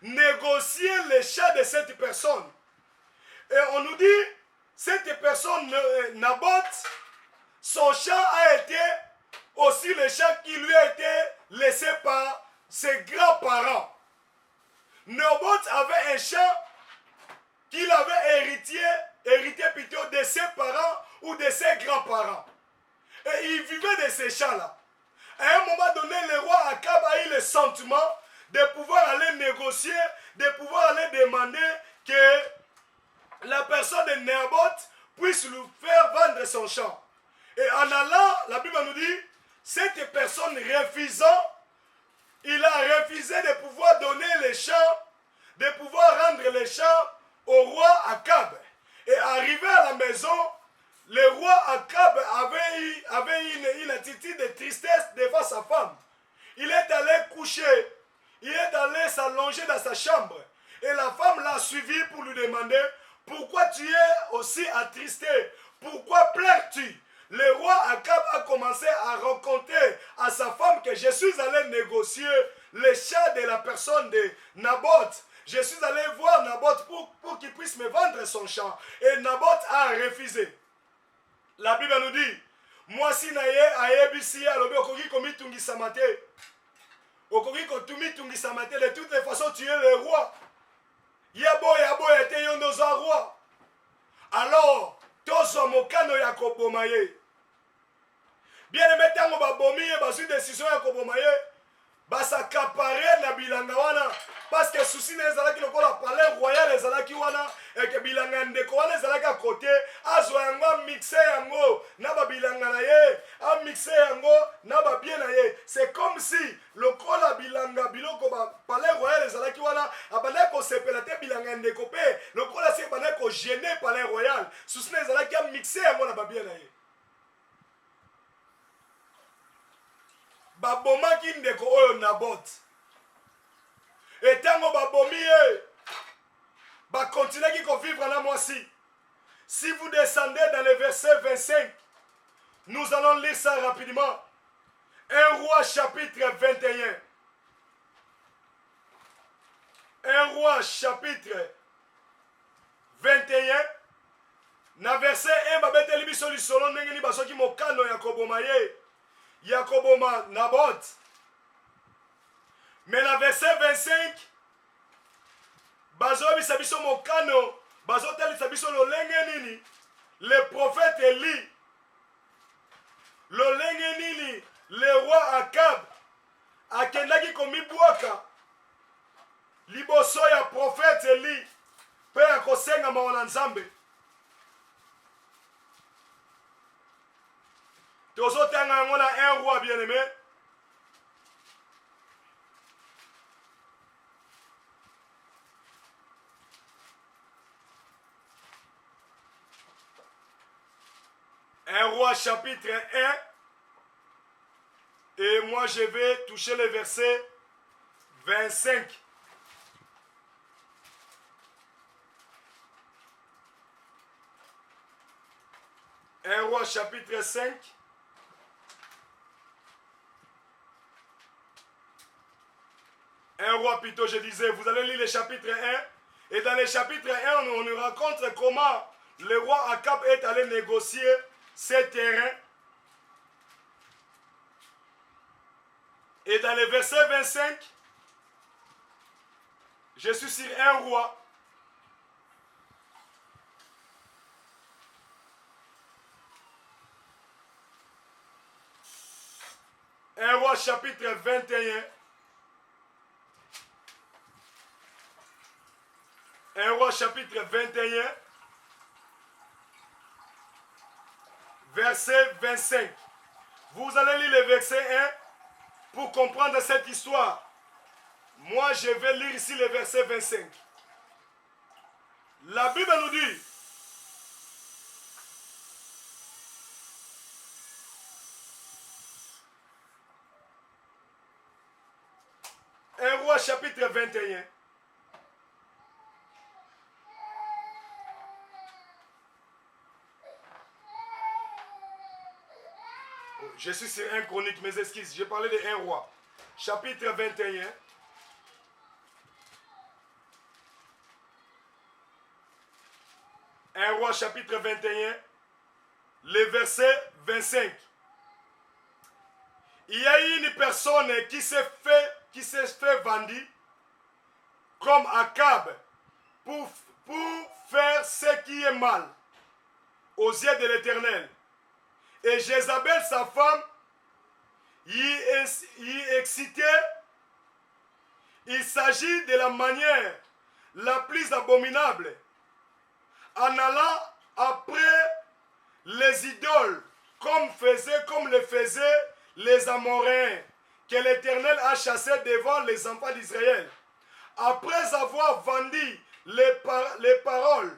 négocier les champs de cette personne. Et on nous dit, cette personne, Naboth, son champ a été aussi le champ qui lui a été laissé par ses grands-parents. Naboth avait un champ qu'il avait hérité plutôt de ses parents ou de ses grands-parents. Et il vivait de ces champs-là. À un moment donné, le roi Akab a eu le sentiment de pouvoir aller négocier, de pouvoir aller demander que la personne de Naboth puisse lui faire vendre son champ. Et en allant, la Bible nous dit, cette personne refusant, il a refusé de pouvoir donner les champs, de pouvoir rendre les champs au roi Akab. Et arrivé à la maison, le roi Akab avait une attitude de tristesse devant sa femme. Il est allé coucher, il est allé s'allonger dans sa chambre. Et la femme l'a suivi pour lui demander, pourquoi tu es aussi attristé? Pourquoi pleures-tu? Le roi Akab a commencé à raconter à sa femme que je suis allé négocier les champs de la personne de Naboth. Je suis allé voir Naboth pour qu'il puisse me vendre son champ. Et Naboth a refusé. La Bible nous dit, moi si naye ayebisi alobi okoki komitungisa mate. Okoki komitungisa mate, de toutes les façons tu es le roi. Yabo ete yondoza roi. Alors, tozo mokano ya koboma ye. Bien aimé tango babomi ye bazu décision ya koboma ye. Basakapare na bilanga wana. Parce que souci na ezalaki lokola palais royal ezalaki wana. Et que bilanga ndeko wana ezalaki à côté. Azwa yango mixé yango. Na ba bilanga na ye. A mixé yango. Na ba bien na ye. C'est comme si lokola bilanga biloko ba palais royal ezalaki wana. Abana ko sepela te bilanga ndeko pe. Lokola si abana ko gêner palais royal. Souci na ezalaki a mixé yango na ba bien na ye. Babomaki ndeko oyo Naboth. Etango babomi ye. Continuez à vivre là moi aussi. Si vous descendez dans le verset 25, nous allons lire ça rapidement. 1 Roi chapitre 21. 1 Roi chapitre 21. Na verset 1, babete libiso lisolo ndenge ni basoki mokano ya koboma ye. Yakoboma Naboth. Mais la verset 25, bazo bisabiso mokano, bazo tali sabiso lolenge nini, le prophète Élie, lolenge nini, le roi Akab, akendaki komibwaka, liboso ya prophète Élie, pe akosenga mawana nzambe. Tozotanga yango na un roi bien-aimé. Un roi chapitre 1. Et moi je vais toucher le verset 25. Un roi chapitre 5. Un roi plutôt, je disais, vous allez lire le chapitre 1. Et dans le chapitre 1, on nous raconte comment le roi Akab est allé négocier ses terrains. Et dans le verset 25, je suis sur un roi. Un roi chapitre 21. Un roi chapitre 21, verset 25. Vous allez lire le verset 1 pour comprendre cette histoire. Moi, je vais lire ici le verset 25. La Bible nous dit, un roi chapitre 21. Je suis sur un chronique, mes excuses. J'ai parlé de un roi. Chapitre 21. Un roi, chapitre 21. Le verset 25. Il y a une personne qui s'est fait vendre comme Akab pour faire ce qui est mal aux yeux de l'Éternel. Et Jézabel, sa femme, y excitait. Il s'agit de la manière la plus abominable. En allant après les idoles, comme le faisaient les Amoréens, que l'Éternel a chassés devant les enfants d'Israël. Après avoir vendu les paroles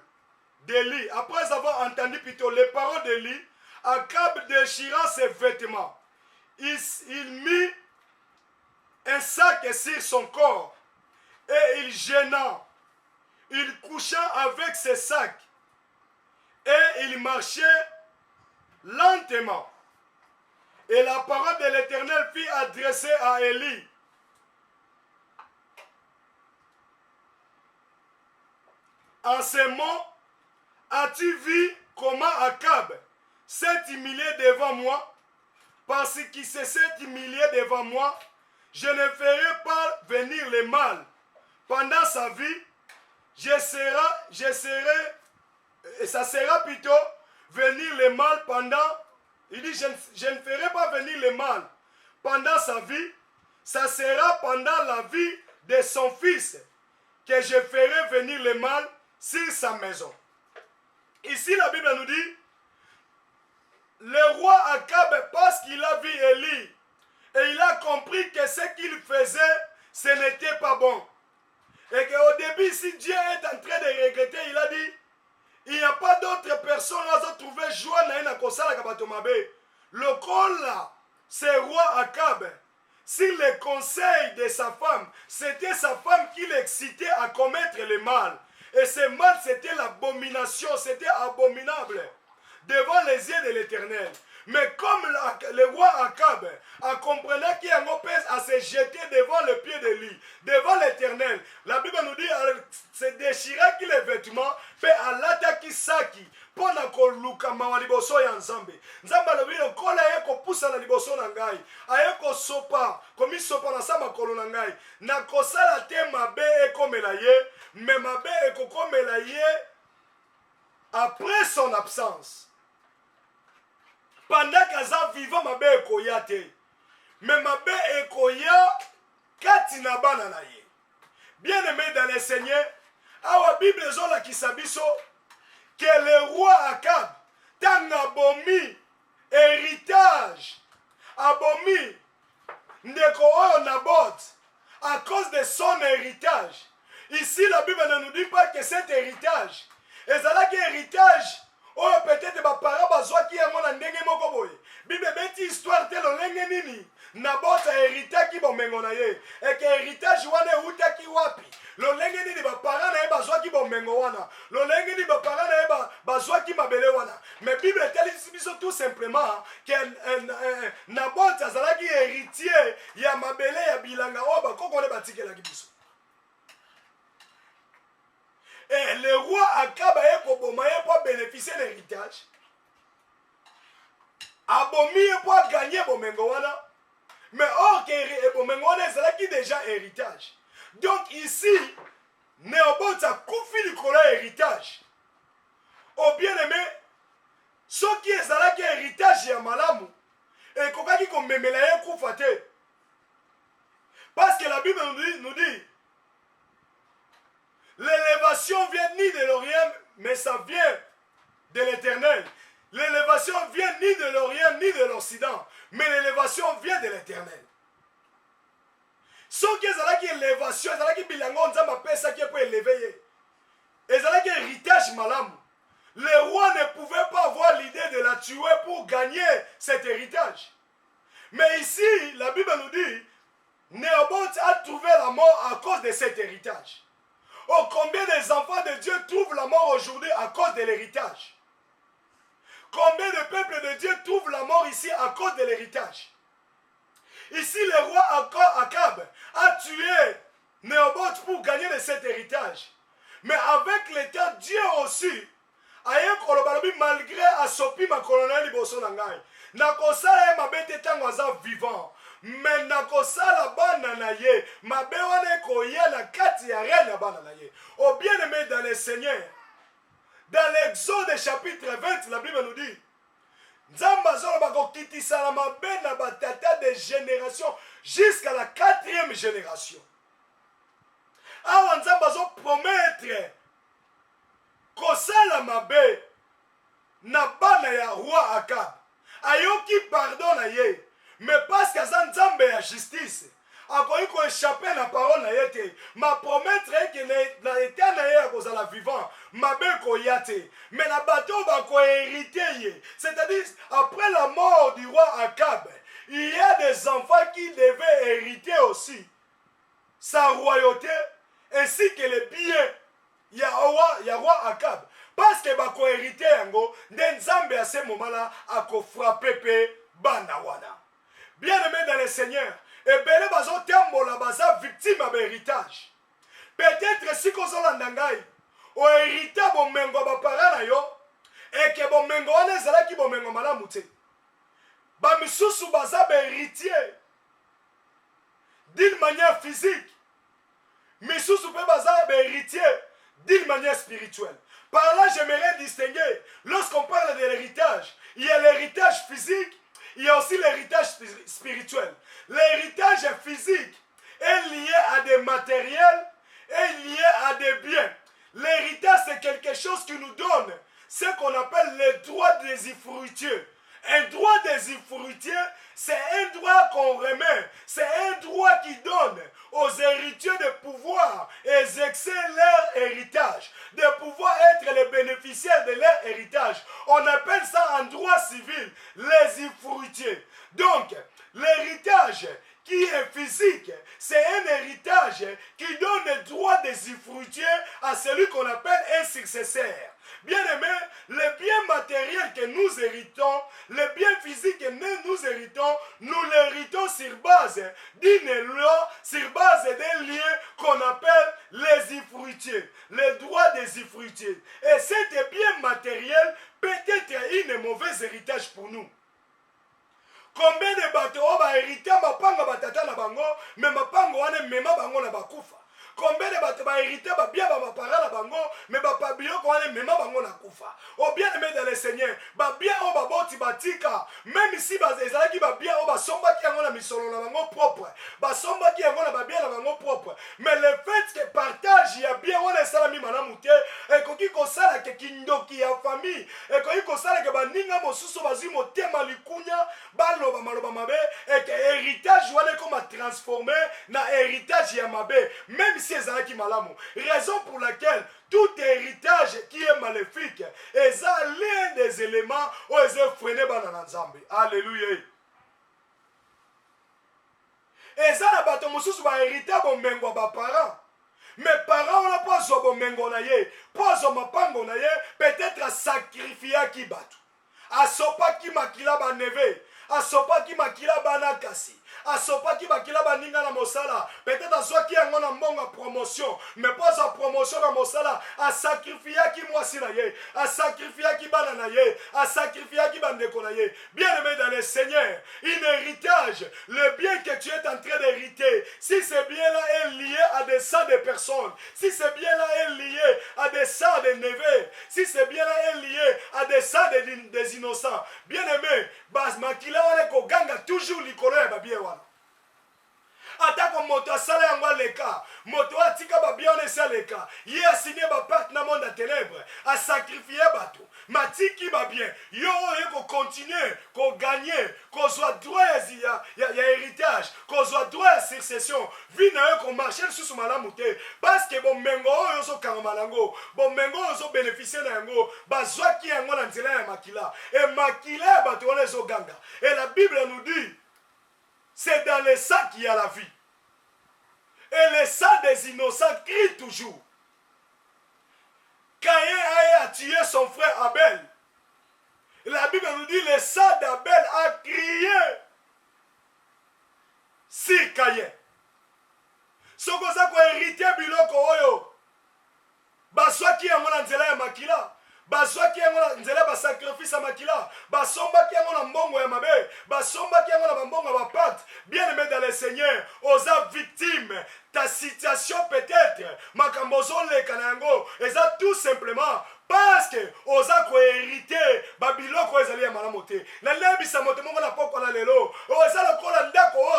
d'Élie, après avoir entendu plutôt les paroles d'Élie, Akab déchira ses vêtements. Il mit un sac sur son corps et il gêna. Il coucha avec ses sacs et il marchait lentement. Et la parole de l'Éternel fut adressée à Élie. En ces mots, as-tu vu comment Akab s'est humilié devant moi? Parce qu'il s'est humilié devant moi, je ne ferai pas venir le mal. Pendant sa vie, ça sera plutôt venir le mal pendant, il dit je ne ferai pas venir le mal pendant sa vie, ça sera pendant la vie de son fils que je ferai venir le mal sur sa maison. Ici la Bible nous dit, le roi Akab, parce qu'il a vu Élie, et il a compris que ce qu'il faisait, ce n'était pas bon. Et qu'au début, si Dieu est en train de regretter, il a dit, il n'y a pas d'autres personnes qui ont trouvé joie dans une kosala kabatomabe. Le col là, c'est roi Akab. Sur les conseils de sa femme, c'était sa femme qui l'excitait à commettre le mal. Et ce mal, c'était l'abomination, c'était abominable devant les yeux de l'Éternel. Mais comme le roi Akab a compris qu'il y a un pèse à se jeter devant le pied de lui, devant l'Éternel, la Bible nous dit se déchirer les vêtements, fait à l'attaque saki, pour na koluka mawa liboso ya nzambe. Nzambe alobi lokola ye ko pusa na liboso na ngai, aye ko sopa, komi sopa na sama kolo na ngai, na kosala te mabe ekomela ye, mais mabe ekokomela ye après son absence. Pendant qu'Aza vivant, ma belle ekoya te. Mais ma belle ekoya katina bana na ye. Bien aimé dans le Seigneur, awa Bible zola kisabiso que le roi Akab tant abomi héritage, abomi ndeko oyo Nabot à cause de son héritage. Ici la Bible ne nous dit pas que cet héritage ezalaki héritage. Oh, peut-être ma parents bazwaki yango na ndenge moko boye. Bible beti histoire te lolenge nini. Nabot hérité ki bomengo na ye. Et que héritage wana utaki wapi. Lolenge nini ba parents na ye bazwaki bomengo wana. Lolenge nini ba parents na ye bazwaki mabele wana. Mais Bible tell biso tout simplement que Nabot azalaki héritier ya mabele ya bilanga o ba kokone batikela ki biso. Et le roi Akab a pour bénéficier de l'héritage. Abomi pour gagner Bomengowana. Mais or que Bomengowana c'est qui déjà héritage. Donc ici, Néobot a confié le héritage. Au bien aimé, ce qui est là qui héritage ya malamu. Et kokaki comme memelaye koufate. Parce que la Bible nous dit l'élévation vient ni de l'Orient, mais ça vient de l'Éternel. L'élévation vient ni de l'Orient, ni de l'Occident, mais l'élévation vient de l'Éternel. Ce qui est l'élévation, c'est qui bilango nzamba pesa qui peut élever. Et c'est héritage malam. Le roi ne pouvait pas avoir l'idée de la tuer pour gagner cet héritage. Mais ici, la Bible nous dit, Néobot a trouvé la mort à cause de cet héritage. Oh, combien des enfants de Dieu trouvent la mort aujourd'hui à cause de l'héritage? Combien de peuples de Dieu trouvent la mort ici à cause de l'héritage? Ici, le roi Akab a tué Néobot pour gagner de cet héritage. Mais avec le temps, Dieu aussi, malgré Asopi ma colonel liboso nangai, nakosala mabete tango aza vivant. Mais nakosala bana na ye, mabe wana koya na kati ya reine bana na ye. Au bien-aimé dans le Seigneur, dans l'Exode chapitre 20, la Bible nous dit, Nzamba zolo bako kitisa la mabe na batata de génération jusqu'à la 4e génération. Awa Nzamba zo promettre kosala mabe na bana ya roi Akab. Ayoki pardon na ye. Mais parce que ça nzambe ya justice. Akoki ko échapper na parole na ye te. Ma promettre que na état na ye akozala vivant. Mabe ko yate. Mais na bateau ba ko hériter ye. C'est-à-dire après la mort du roi Akab, il y a des enfants qui devaient hériter aussi sa royauté ainsi que les biens. Il y a roi Akab. Parce que bako hérité yango, nzambe à ce moment-là a ko frappé pe banda wana. Bien-aimé dans le Seigneur, et belé bazo tembola baza victime à héritage. Peut-être si ko zolanda ngai, o hérité bo mengo ba parana yo, et que bo mengo wana zala ki bo mengo malamu te. Ba misusu baza héritier d'une manière physique. Misusu pe baza héritier d'une manière spirituelle. Par là, j'aimerais distinguer, lorsqu'on parle de l'héritage, il y a l'héritage physique, il y a aussi l'héritage spirituel. L'héritage physique est lié à des matériels, est lié à des biens. L'héritage, c'est quelque chose qui nous donne ce qu'on appelle le droit des usufruitiers. Un droit des usufruitiers, c'est un droit qu'on remet, c'est un droit qui donne aux héritiers de pouvoir exercer leur héritage, de pouvoir être les bénéficiaires de leur héritage. On appelle ça en droit civil les usufruitiers. Donc, l'héritage qui est physique, c'est un héritage qui donne le droit des usufruitiers à celui qu'on appelle un successeur. Bien-aimé, les biens matériels que nous héritons, les biens physiques que nous héritons, nous l'héritons sur base d'une loi, sur base d'un lien qu'on appelle les usufruitiers, les droits des usufruitiers. Et cet bien matériel peut être un mauvais héritage pour nous. Combien de bateaux ba hérité ma panga batata na bango, mais ma pango wane mema bango na bakufa. Combien de bateaux ba hérité ba bien ba para na bango, mais ba pabio ko wane mema bango na kufa. O bien aimé dans le Seigneur, ba bien o ba boti batika, même si ba ezalaki ba bien o ba somba ki yango na misolo na bango propre. Ba somba ki yango na ba bien na bango propre. Mais le fait que partage ya bien wana salami malamu te, e koki ko sala ke kindoki ya famille, e koki ko sala ke ba ninga mosusu bazui motema likunya, ba maloba mabe, et que héritage wana comme transformé na héritage ya mabe, même si ezalaki malamu. Raison pour laquelle tout héritage qui est maléfique est l'un des éléments où ils ont freiné bana nzambe. Alléluia. Et ça na bato mosusu ba hérité bo mengo ba parents. Mais parents on n'a pas zo bo mengo na ye, pas zo mapango na ye, peut-être à sacrifier ki batu. A sopa ki makila ba neve. Asopa ki makila bana kasi. Asopa ki makila baninga na mosala. Peut-être asopa ki yango na mbonga promotion. Mais pas en promotion na mosala. A sacrifier ki mwasi na ye. A sacrifier ki bana na ye. A sacrifier ki bandeko na ye. Bien aimé dans le Seigneur, un héritage, le bien que tu es en train d'hériter, si ce bien-là est lié à des sangs de personnes, si ce bien-là est lié à des sangs de neveux, si ce bien-là est lié à des sangs des innocents, bien aimé, bas makila wana ko ganga toujours likolo ya babie wana. Atako moto asala yango leka, moto atika babie wana esa leka, ye asigné ba part na monde à ténèbres, a sacrifié bato, matiki babien, yo oye ko continuer, ko gagner, ko soit droit ya héritage, ko soit droit ya succession, vi na yo ko marcher sous malamu te, parce que bon mengo oyo so kangama nango, bon mengo oyo so bénéficier na yango, bazwaki yango na nzela ya makila, et makila bato wana so ganga. Et la Bible nous dit, c'est dans le sang qu'il y a la vie. Et le sang des innocents crie toujours. Caïn a tué son frère Abel. Et la Bible nous dit, le sang d'Abel a crié sur Caïn. Soko za ko hérité biloko oyo. Baswaki yango na nzela ya makila. Baswaki yango na nzela ba sacrifice makila, basombaki yango na mbongo ya mabe, basombaki yango na mbongo ya bapate. Bien aimé dans le Seigneur, oza victime, ta situation peut-être, makambo zoleka na yango, eza tout simplement parce que oza koherite babiloko ezali ya malamu te. Nalebisa moto moko na poko na lelo oza lokola ndako oyo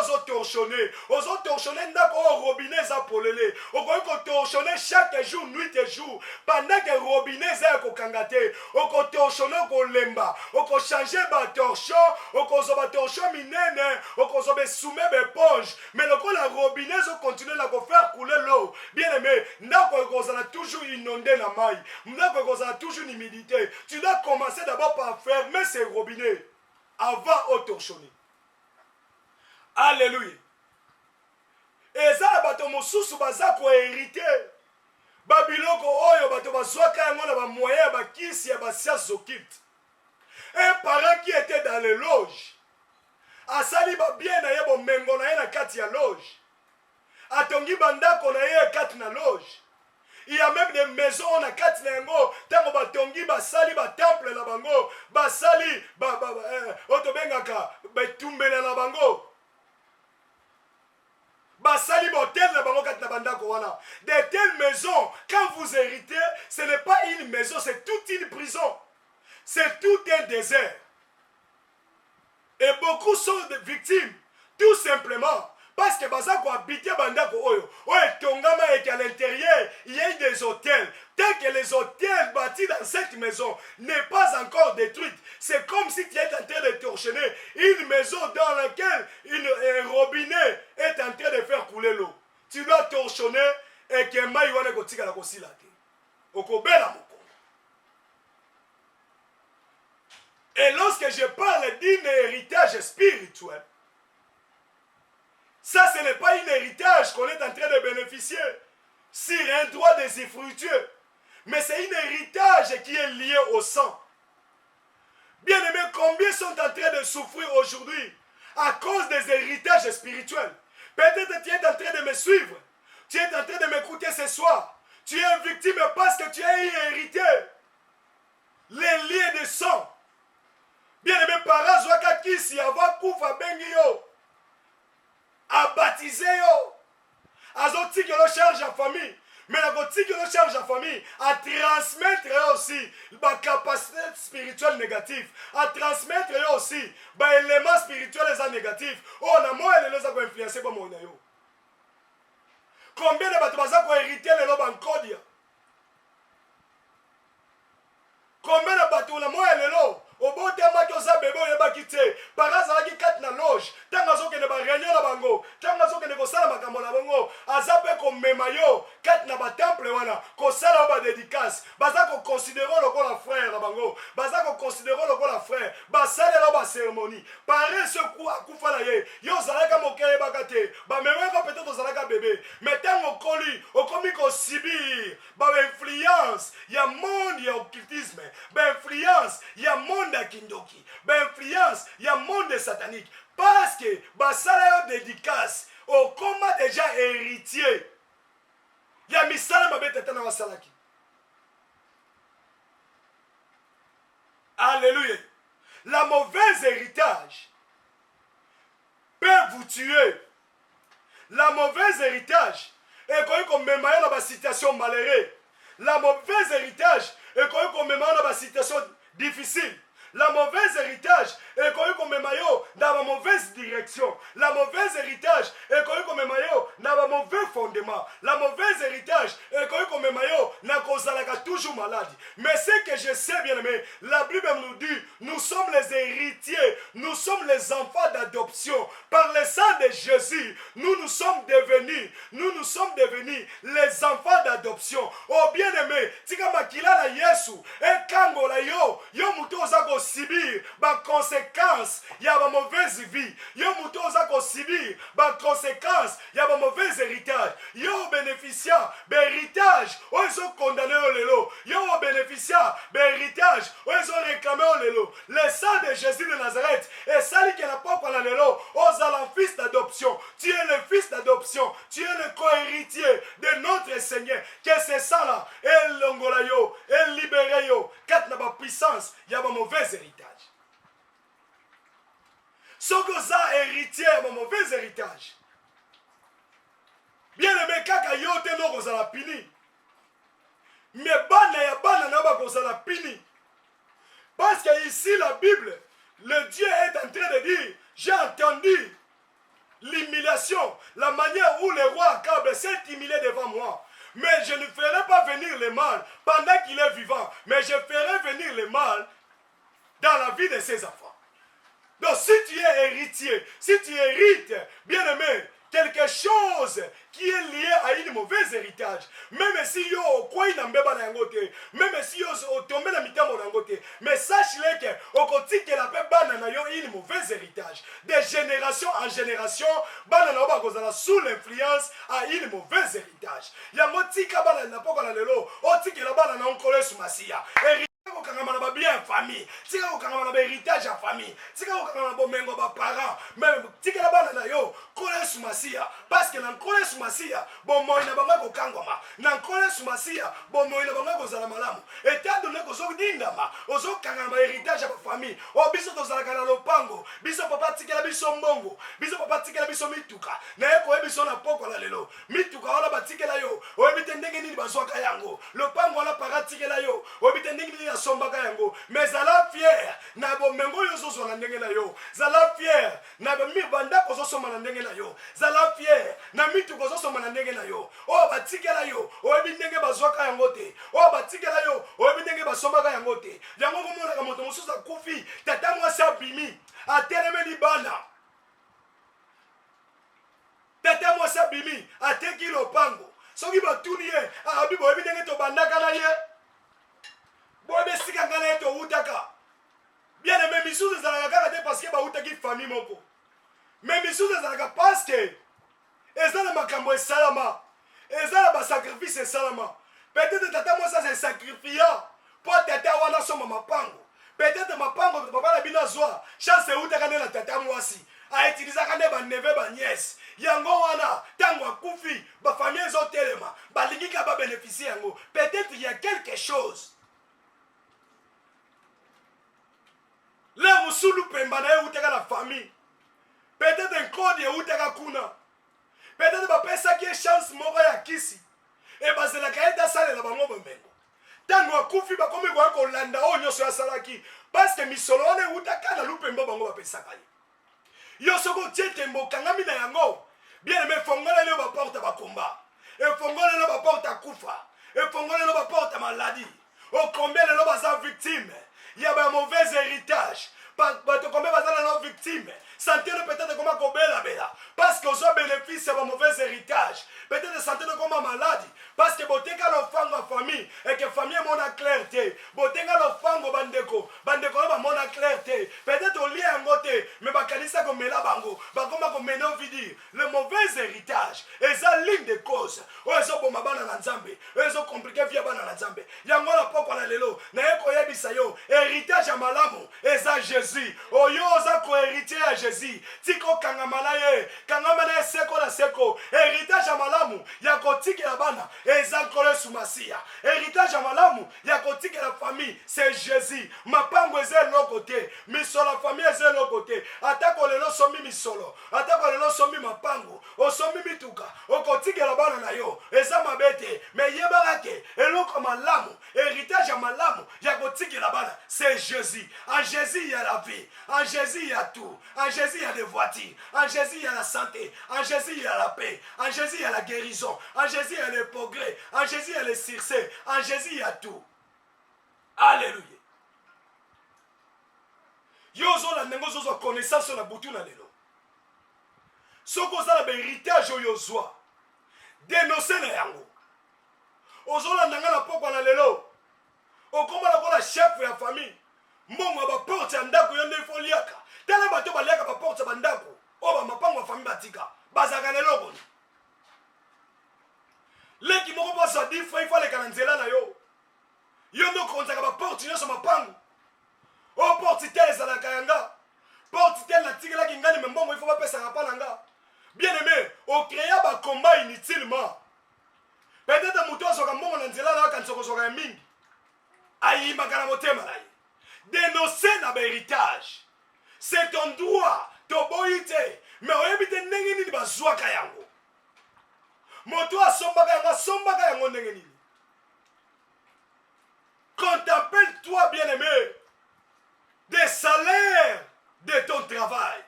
ozotorshone ndako oyo robinet eza polele, okoki kotorshone chaque jour nuit et jour pendant que robinet eza ya kokanga te, okotorshone okolemba, okochange batorchon, okozwa batorchon minene, okozwa besume beponge, mais lokola robinet ezokontinue na kofaire couler l'eau, bien aimé, ndako ekozala toujours inondé na mai, ndako ekozala toujours une humidité. Tu dois commencer d'abord par fermer ces robinets avant de torchonner. Alléluia. Et ça, bato mosusu baza ko hérité. Babiloko oyo bato bazwaka yango na ba moyen ba kisi ya ba sciences occultes. Un parent qui était dans les loges, asali ba bien na ye bo mengo na ye na kati ya loge. Atongi bandako na ye kati na loge. Il y a même des maisons na kati na yango tango batongi basali ba temple na bango, basali otobengaka betumbela na bango. Basali botel na bango kati na bandako wana. De telles maisons, quand vous héritez, ce n'est pas une maison, c'est toute une prison. C'est tout un désert. Et beaucoup sont des victimes, tout simplement. Parce que baza ko habiter bandako oyo tongama et à l'intérieur il y a des hôtels. Tant que les hôtels bâtis dans cette maison n'est pas encore détruite, c'est comme si tu étais en train de torchonner une maison dans laquelle un robinet est en train de faire couler l'eau. Tu dois torchonner et que mai wana kotika la kosila te. Okobela moko. Et lorsque je parle d'un héritage spirituel, ça, ce n'est pas un héritage qu'on est en train de bénéficier sur un droit des fructueux, mais c'est un héritage qui est lié au sang. Bien aimé, combien sont en train de souffrir aujourd'hui à cause des héritages spirituels? Peut-être tu es en train de me suivre, tu es en train de m'écouter ce soir. Tu es une victime parce que tu as hérité les liens de sang. Bien aimé, para zwaka kisi ava kufa bengi yo. A baptiser yo, a zoti que le charge en famille, mais la goti que le charge en famille, à transmettre aussi ma capacité spirituelle négative, à transmettre aussi ma élément spirituel négatif. Oh, na moi elle les a influencé par mon yo. Combien de bateaux ont hérité les lobes en Kodia? Combien de bateaux la moi elle lo? Au bout de ma chose bébé on est quitté. Par hasard qui kat na loge. Tant que que ne ba réunion la bango. Tant que ne ko sala makambo la bango. Azape ko memayo. Kat na ba temple wana. Ko sala ba dédicace. Baza ko considérer le ko la frère la bango. Baza ko considérer le ko la frère. Ba sala la ba cérémonie. Paré ce coup à kufa la ye. Yo zalaka moké bakate. Ba mema ko peut-être zalaka bébé. Mais tant au coli, au komi ko sibir. Ba influence, ya monde ya occultisme. Ba influence, ya monde à Kindoki, influence, il y a monde satanique. Parce que basala yo dédicace, au comment déjà héritier. Il y a misala mabete tana wasalaki. Alléluia. La mauvaise héritage peut vous tuer. La mauvaise héritage est comme même dans la situation malheureuse. La mauvaise héritage est comme même dans la situation difficile. La mauvaise héritage est connu comme maillot dans la mauvaise direction. La mauvaise héritage est connu comme maillot dans le mauvais fondement. La mauvaise héritage est connu comme maillot dans la toujours malade. Mais ce que je sais bien aimé, la Bible nous dit, nous sommes les héritiers, nous sommes les enfants d'adoption. Par le sang de Jésus, nous sommes devenus les enfants d'adoption. Oh bien aimé, tika makila na Yesu, et kango la yo muto ozako subir ba conséquence ya ba mauvaise vie. Yo muto ozako subir ba conséquence ya ba mauvais héritage. Yo bénéficiaire ba héritage, ozo condamné au lelo. Yo bénéficiaire ba héritage, ozo réclamé au lelo. Le sang de Jésus de Nazareth et sali que la papa la lelo, ozala fils d'adoption. Tu es le fils d'adoption, tu es le co-héritier de notre Seigneur. Que c'est ça là, et longola yo, et libéré yo, kat na ba puissance, ya ba mauvais héritage. Ce que ça héritier, ba mauvais héritage. Bien aimé, kaka yo te no kozala pini. mais bana ya bana na bakozala pini. Parce que ici la Bible, le Dieu est en train de dire, j'ai entendu l'humiliation, la manière où le roi Akab s'est humilié devant moi. Mais je ne ferai pas venir le mal pendant qu'il est vivant, mais je ferai venir le mal dans la vie de ses enfants. Donc si tu es héritier, si tu hérites, bien aimé, quelque chose qui est lié à une mauvaise héritage, même si yo quoi il n'embeba na yangote, même si yo tombe na mitamo na yangote, mais sache-le que au côté que la paix banana yo une mauvaise héritage, de génération en génération, banana ba kozala sous l'influence à une mauvaise héritage. Yango tika banana na poko na lelo, o tika la banana on kole sumasia. Kokangama na ba bien famille, tika kokangama na ba héritage ya famille, tika kokangama na bomengo ba parents, même tika la bana na yo kole sumasia, parce que na kole sumasia bon moi na banga kokangama, na kole sumasia bon moi na banga kozala malamu. Étant donné que zo dindama, ozo kangama héritage ya ba famille, o biso tozala kana lopango, biso papa tika la biso mbongo, biso papa tika la biso mituka, na ye ko biso na poko la lelo, mituka wala batika la yo, o ebite ndenge nini bazwaka yango, lopango wala paratika la yo, o ebite ndenge nini sombaka yango, mais zala fier na bomengo yo zozo na ndenge na yo, zala fier na mibanda ko soma na ndenge na yo, zala fier na mitu ko soma na ndenge na yo, o batikela yo o ebi ndenge bazwaka yango te, o batikela yo o ebi ndenge basombaka yango te. Yango komona ka moto mosusu akufi, tata mwasi abimi atelemeli bana, tata mwasi abimi ateki lopango, soki batuni ye abi bo ebi ndenge to bandaka na ye. Bobe sika ngana eto utaka. Bien aimé, misuze zalaka kaka te parce que ba utaki famille moko. Mais misuze zalaka parce que ezala makambo esalama. Ezala ba sacrifice esalama. Peut-être tata moi ça c'est sacrifiant. Pour tata wana soma mapango. Peut-être mapango papa na bina zwa. Chance utaka na tata mwasi. A utiliser ka ne ba neve ba nièce. Yango wana tango akufi ba famille zo telema. Ba lingi ka ba bénéficier yango. Peut-être il y a quelque chose. Là, musulu pembana ye utaka la famille. Peut-être un code ye utaka kuna. Peut-être ba pesa ki chance moko ya kisi. E bazela kaeta sale la bango bomengo. Tango akufi ba komi kwa ko landa o nyoso ya salaki parce que misolo one utaka na lupemba bango ba pesa kali. Yo soko tietembo kangami na yango. Bien aimé fongola le ba porte ba combat. E fongola le ba porte kufa. E fongola le ba porte maladie. O combien le ba sa victime. Il y a un mauvais héritage. Combien de victimes? Santé peut-être comme un bela. Parce qu'on a bénéfice de mauvais héritage. Peut-être santé comme un maladie. Parce que boteka l'enfant en famille. Et que famille mon a clarté. Boteka l'enfant au bandeko. Bandeko mon a clarté. Peut-être au lien en côté. Mais bakalisa comme la bango. Bakoma comme maintenant vidi. Le mauvais héritage. Et ça ligne de cause. Oh ils ont bomba na nzambe. Ils ont compliqué via bana nzambe. Yango la poko na lelo. Na eko yebisa yo. Héritage à malamu. Et ça Jésus. Oh yo za ko héritier à Jésus. Tiko kangamana ye. Kangamana seko na seko. Héritage à malamu. Ya ko tiki la bana. Et ça kole sumasia. Héritage à malamu. Ya ko tiki la famille. C'est Jésus. Ma pango est l'autre côté. Misolo la famille est l'autre côté. Atako le no somi misolo. Atako le no somi ma pango. O somi mituka. O ko tiki la bana na yo. Et ça ma bête. Mais yebarake. Et l'autre malamu. Héritage à malamu. Ya ko tiki la bana. C'est Jésus. En Jésus, il y a la vie. En Jésus, il y a tout. En Jésus, il y a des voitures. En Jésus, il y a la santé. En Jésus, il y a la paix. En Jésus, il y a la guérison. En Jésus, il y a le progrès. En Jésus, il y a le succès. En Jésus, il y a tout. Alléluia. Yozo la nengo zozo connaissance sur la boutou na lelo. Soko za la héritage yozo. Dénoncer na yango. Ozo la nanga la poko na lelo. Okoma la kola chef ya famille. Mbongo ba porte ya ndako yo nde foliaka. Tala bato baliaka ba porte ba ndako. O ba mapango ya famille batika. Bazaka lelo. Leki moko pasa di fa ifa le kananzela na yo. Yo ndo konzaka ba porte nyoso mapango. O porte tele za kayanga. Porte tele na tigela kingani mbongo ifo ba pesa ngapa nanga. Bien aimé, o créer ba combat inutilement. Peut-être muto soka mbongo na nzela na kanzoko soka mingi. Ayi makana motema na ye. Dénoncer na héritage. C'est ton droit. To boite. Mais oyebite ndenge nini bazwaka yango. Moto asombaka yango ndenge nini. Contemple-toi, bien-aimé, des salaires de ton travail.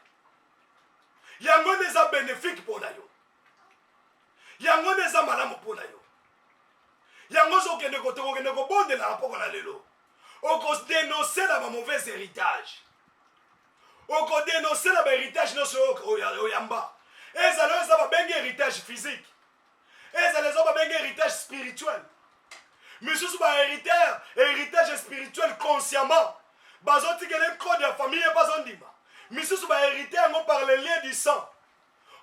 Yango neza bénéfique pour nayo. Yango neza malamu pour nayo. Yango zo kende ko toko kende ko bonde na rapoko na lelo. Oko dénoncer la mauvais héritage. Oko dénoncer la héritage no so oyamba. Ezalo za ba héritage physique. Ezalo za ba héritage spirituel. Misusu ba héritage spirituel consciemment. Bazoti kene code de famille pas ondima. Misusu ba hérité ngo par le lien du sang.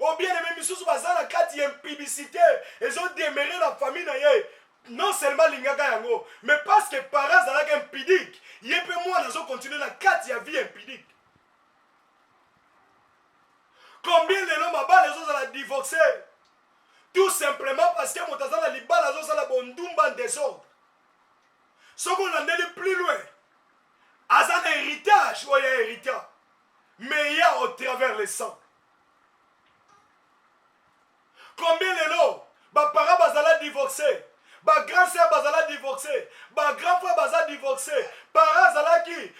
Ou bien aimé misusu bazana kati ya publicité, ils ont déméré la famille na ye. Non seulement lingaka yango, mais parce que parents zalaka impudique, yé pe moi nazo continuer la kati ya vie impudique. Combien les noms maba les autres la divorcer? Tout simplement parce que motazana libala zo sala bondumba désordre. Ce qu'on en est plus loin. Azan héritage ou ya héritage. Mais il y a au travers le sang. Combien les lots? Ba parents bazala divorcé. Ba grand sœur bazala divorcé. Ba grand frère bazala divorcé. Parents bazala qui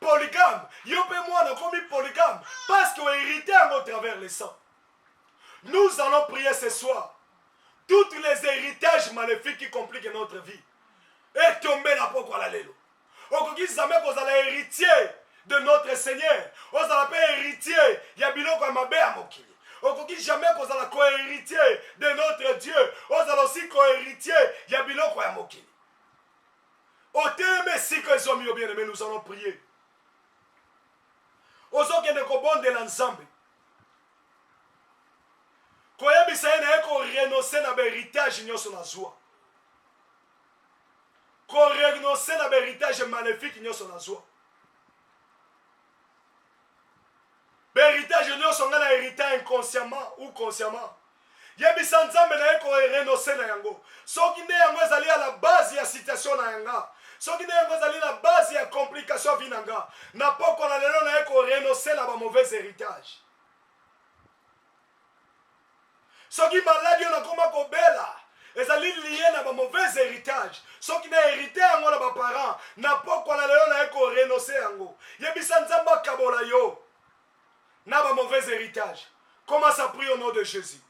polygame. Yo pe moi on a commis polygame parce qu'on hérité au travers le sang. Nous allons prier ce soir. Tous les héritages maléfiques qui compliquent notre vie. Et tomber la pourquoi la lelo. On dit jamais qu'on a héritier de notre Seigneur. On a pas héritier. Il y a biloko à ma belle mokili. On dit jamais qu'on a la co-héritier de notre Dieu. On a aussi co-héritier. Il y a biloko à mokili. Au thème si que les hommes bien aimés, nous allons prier. Aux autres qui ne comprennent de l'ensemble. Quand il y a qu'on renonce à l'héritage, il y a son azua. Qu'on renonce à l'héritage maléfique, il y a son azua. L'héritage, nous sommes un héritage inconsciemment ou consciemment. Il y a des gens qui renoncent à yango. Ceux qui sont allés à la base de la situation na yanga. Ceux qui sont allés à la base de la complication vinanga. N'a pas qu'on a renoncé à la mauvaise héritage. Ceux qui sont malades, ils ont comme bella. Ils sont liés à la mauvaise héritage. Ceux qui ont hérité à leurs parents. N'a pas qu'on a renoncé à yango. Il y a des gens qui sont allés n'a pas mauvais héritage. Commence à prier au nom de Jésus.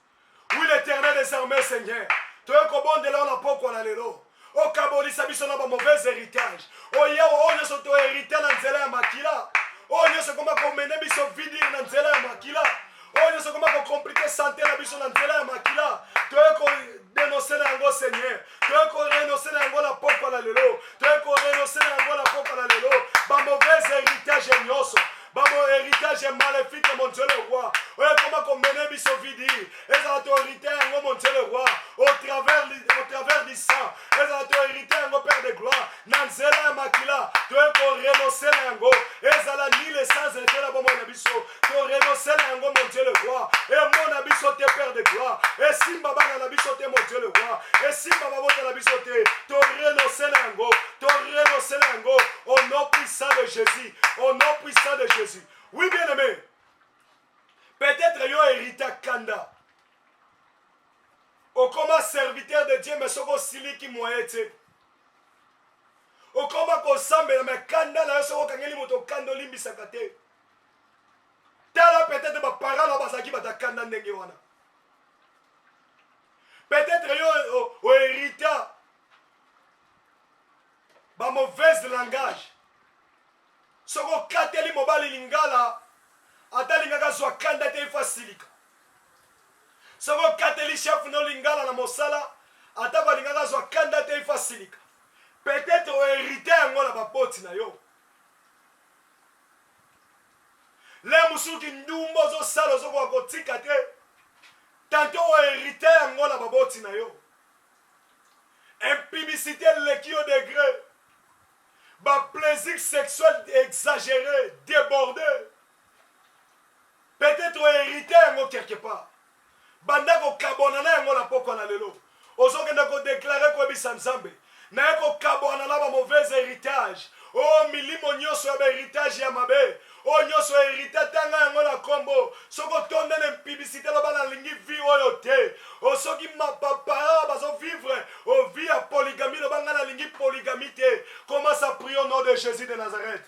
Oui, l'Éternel des armées, Seigneur. Tu es comme bon de là, on n'a pas quoi la lelo. Au Kaboli, ça n'a pas mauvais héritage. Oh, ya, oh, on est ton héritage dans Zéla Makila. Oh, on est comme on mène biso vidi dans Zéla Makila. Oh, on est comme on compliqué santé la biso dans Zéla Makila. Tu es comme dénoncer l'ango, Seigneur. Tu es comme renoncer l'ango la porte la lelo. Tu es comme renoncer l'ango la porte la lelo. Pas mauvais héritage, nyoso. Babo héritage maléfique mon Dieu le roi. Ouais, comment qu'on mène biso vidi. Et ça autorité mon Dieu le roi. Au travers du sang. Et ça autorité mon Père de gloire. Nanzela makila. Tu es qu'on renoncer l'ango. Et ça la ni les sans était là pour mon abisso. Tu renoncer l'ango mon Dieu le roi. Et mon abisso t'es Père de gloire. Et si baba na l'abisso t'es mon Dieu le roi. Et si baba votre l'abisso t'es. Tu renoncer l'ango. Tu renoncer l'ango. Au nom puissant de Jésus. Au nom puissant de Jésus. Oui, bien aimé. Peut-être yo hérité Kanda. Au comme serviteur de Dieu, mais soko sili qui moyete. Au comme ko sambe mais Kanda la soko kangeli moto Kanda limbi sakate. Tala peut-être ba parents la basaki ba Kanda ndenge wana. Peut-être yo au hérité ba mauvaise langage. Soko kateli mobali lingala atalingaka zwa kanda te fasilika. Soko kateli chef no lingala na mosala ataba lingaka zwa kanda te fasilika. Peut-être au hérité yango na bapoti na yo. Le musuki ndumbo zo sala zo kwa kotika te. Tanto au hérité yango na baboti na yo. Impudicité leki au degré. Bah, plaisir sexuel exagéré, débordé. Peut-être hérité quelque part. Banda ko kabonana ngo la poko na lelo. Ozo kenda ko déclarer ko bisanzambe. Na ko kabonana ba mauvais héritage. Oh milimo nyoso ya héritage ya mabe. Oh nyoso héritage tanga ngo la kombo. Soko tonde ne publicité la bana lingi vi oyo te. Osoki ma papa bazo vivre au vie à polygamie le bangana lingi polygamité. Commence à prier au nom de Jésus de Nazareth.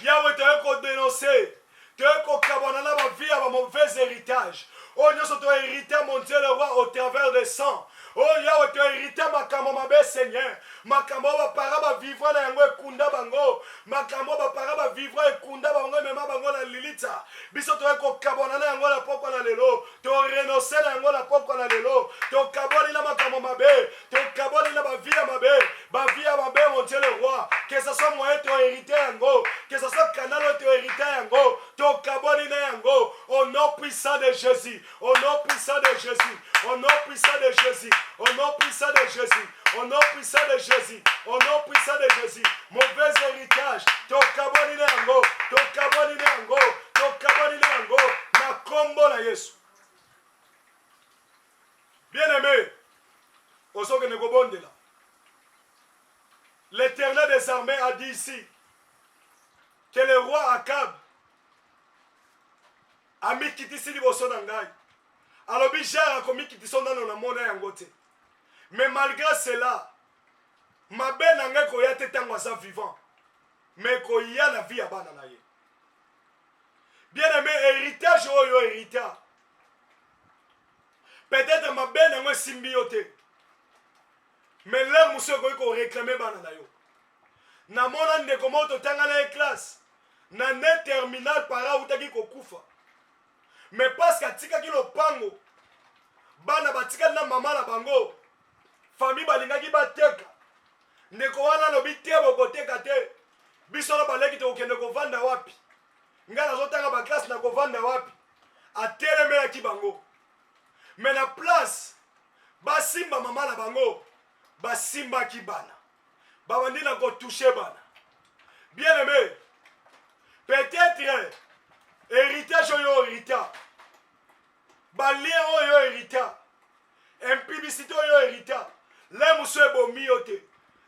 Yahweh te ko dénoncer. Te ko kabana ba vie à mauvais héritage. Oh nous sommes hérités mon Dieu le roi au travers des sangs. Oh Yahweh te hérité makambo mabe Seigneur. Makambo ba para ba vivre na yango ekunda bango. Makambo ba para ba vivre ekunda bango mema bango na lilita. Biso to ko kabona na yango la poko na lelo. To renoncer na yango la poko na lelo. To kaboni na makambo mabe. To kaboni na ba vie mabe. Ba vie mabe mon Dieu le roi. Que ce soit moi to hérité yango. Que ce soit canal to hérité yango. To kaboni na yango. Au nom puissant de Jésus. Au nom puissant de Jésus. Au nom puissant de Jésus. Au nom puissant de Jésus. Au nom puissant de Jésus. Au nom puissant de Jésus. Mauvais héritage. To kaboni na yango. To kaboni na yango. To kaboni na yango. Na kombo na Yesu. Bien-aimé. Osoke ne kobondela. L'Éternel des armées a dit ici que le roi Akab a mis kitisi liboso na ngai. Alobi jara a komi kitiso nano na mona yango te. Mais malgré cela, ma be na ngai koya te tango aza vivant. Mais koya na vie ya bana na ye. Bien-aimé, héritage oyo héritage. Peut-être ma be na ngai simbi yo te. Mais là monsieur ko réclamer bana na yo. Na mona ndeko moto tanga na classe. Na ne terminal para utaki kokufa. Mais parce que tika ki lopango bana batika na mama na bango famille balingaki bateka ndeko wana lobi te bokoteka te biso na baleki te okende kovanda wapi ngala zotanga ba classe na kovanda wapi atelemelaki bango. Mais na place basimba mama na bango basimbaki bana babandi na kotouche bana. Bien aimé, peut-être héritage oyo héritage balien oyo héritage impibicité oyo héritage le muso ebomi yo te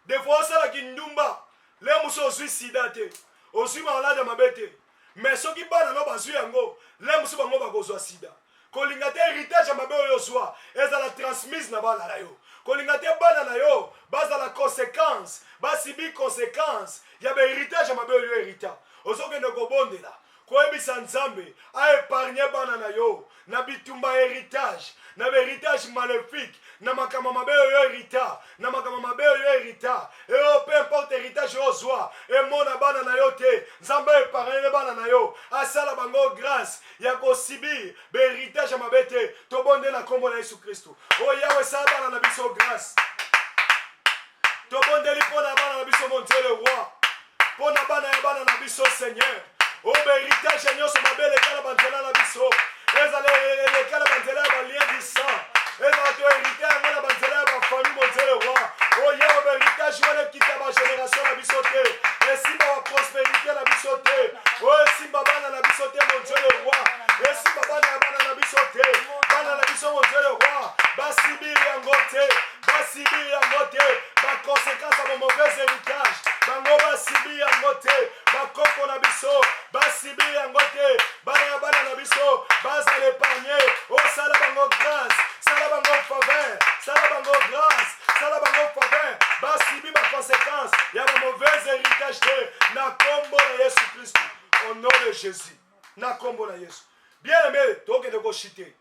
des fois osalaki ndumba le muso ozwi sida te ozwi malade mabe te mais soki bana no bazwi yango le muso bango bakozwa sida. Kolinga te héritage ya mabe oyo ozwa ezala transmise na bana na yo. Kolinga te bana na yo bazala conséquence basibi conséquence ya bahéritage ya mabe oyo héritage. Ozokende kobondela koyebisa Nzambe a épargné bana na yo na bitumba héritage na héritage maléfique na makama mabe oyo héritage na makama mabe oyo héritage et peu importe héritage ozwa et mona bana na yo te Nzambe épargné bana na yo asala bango grâce ya kosibi héritage ya mabe te tobonde na kombo na Yesu Kristo. O Yahweh sala bana na biso grâce tobondeli pona bana na biso mon Dieu le roi pona bana ya bana na biso Seigneur. Oh, héritage nyonso mabe lekala banzela na biso ezala lekala banzela ya balien du sang ezala to hérité yango na banzela ya bafamille mon Dieu le roi. Oh Yahweh héritage wana ekita bagénération na biso te esimba baprospérité na biso te o esimba bana na biso te mon Dieu le roi esimba bana ya bana na biso te bana na biso mon Dieu le roi basibiri yango te basibiri yango te baconséquence ya bamauvais héritage bango basibiri yango te bakoko na biso basibiri yango te bana ya bana na biso bazala épargné osala bango grâce sala bango faveur sala bango grâce sala bango faveur basibi baconséquence ya bamauvais héritage te na kombo na Yesu Kristo au nom de Jésus na kombo na Yesu. Bien aimé tokende koshite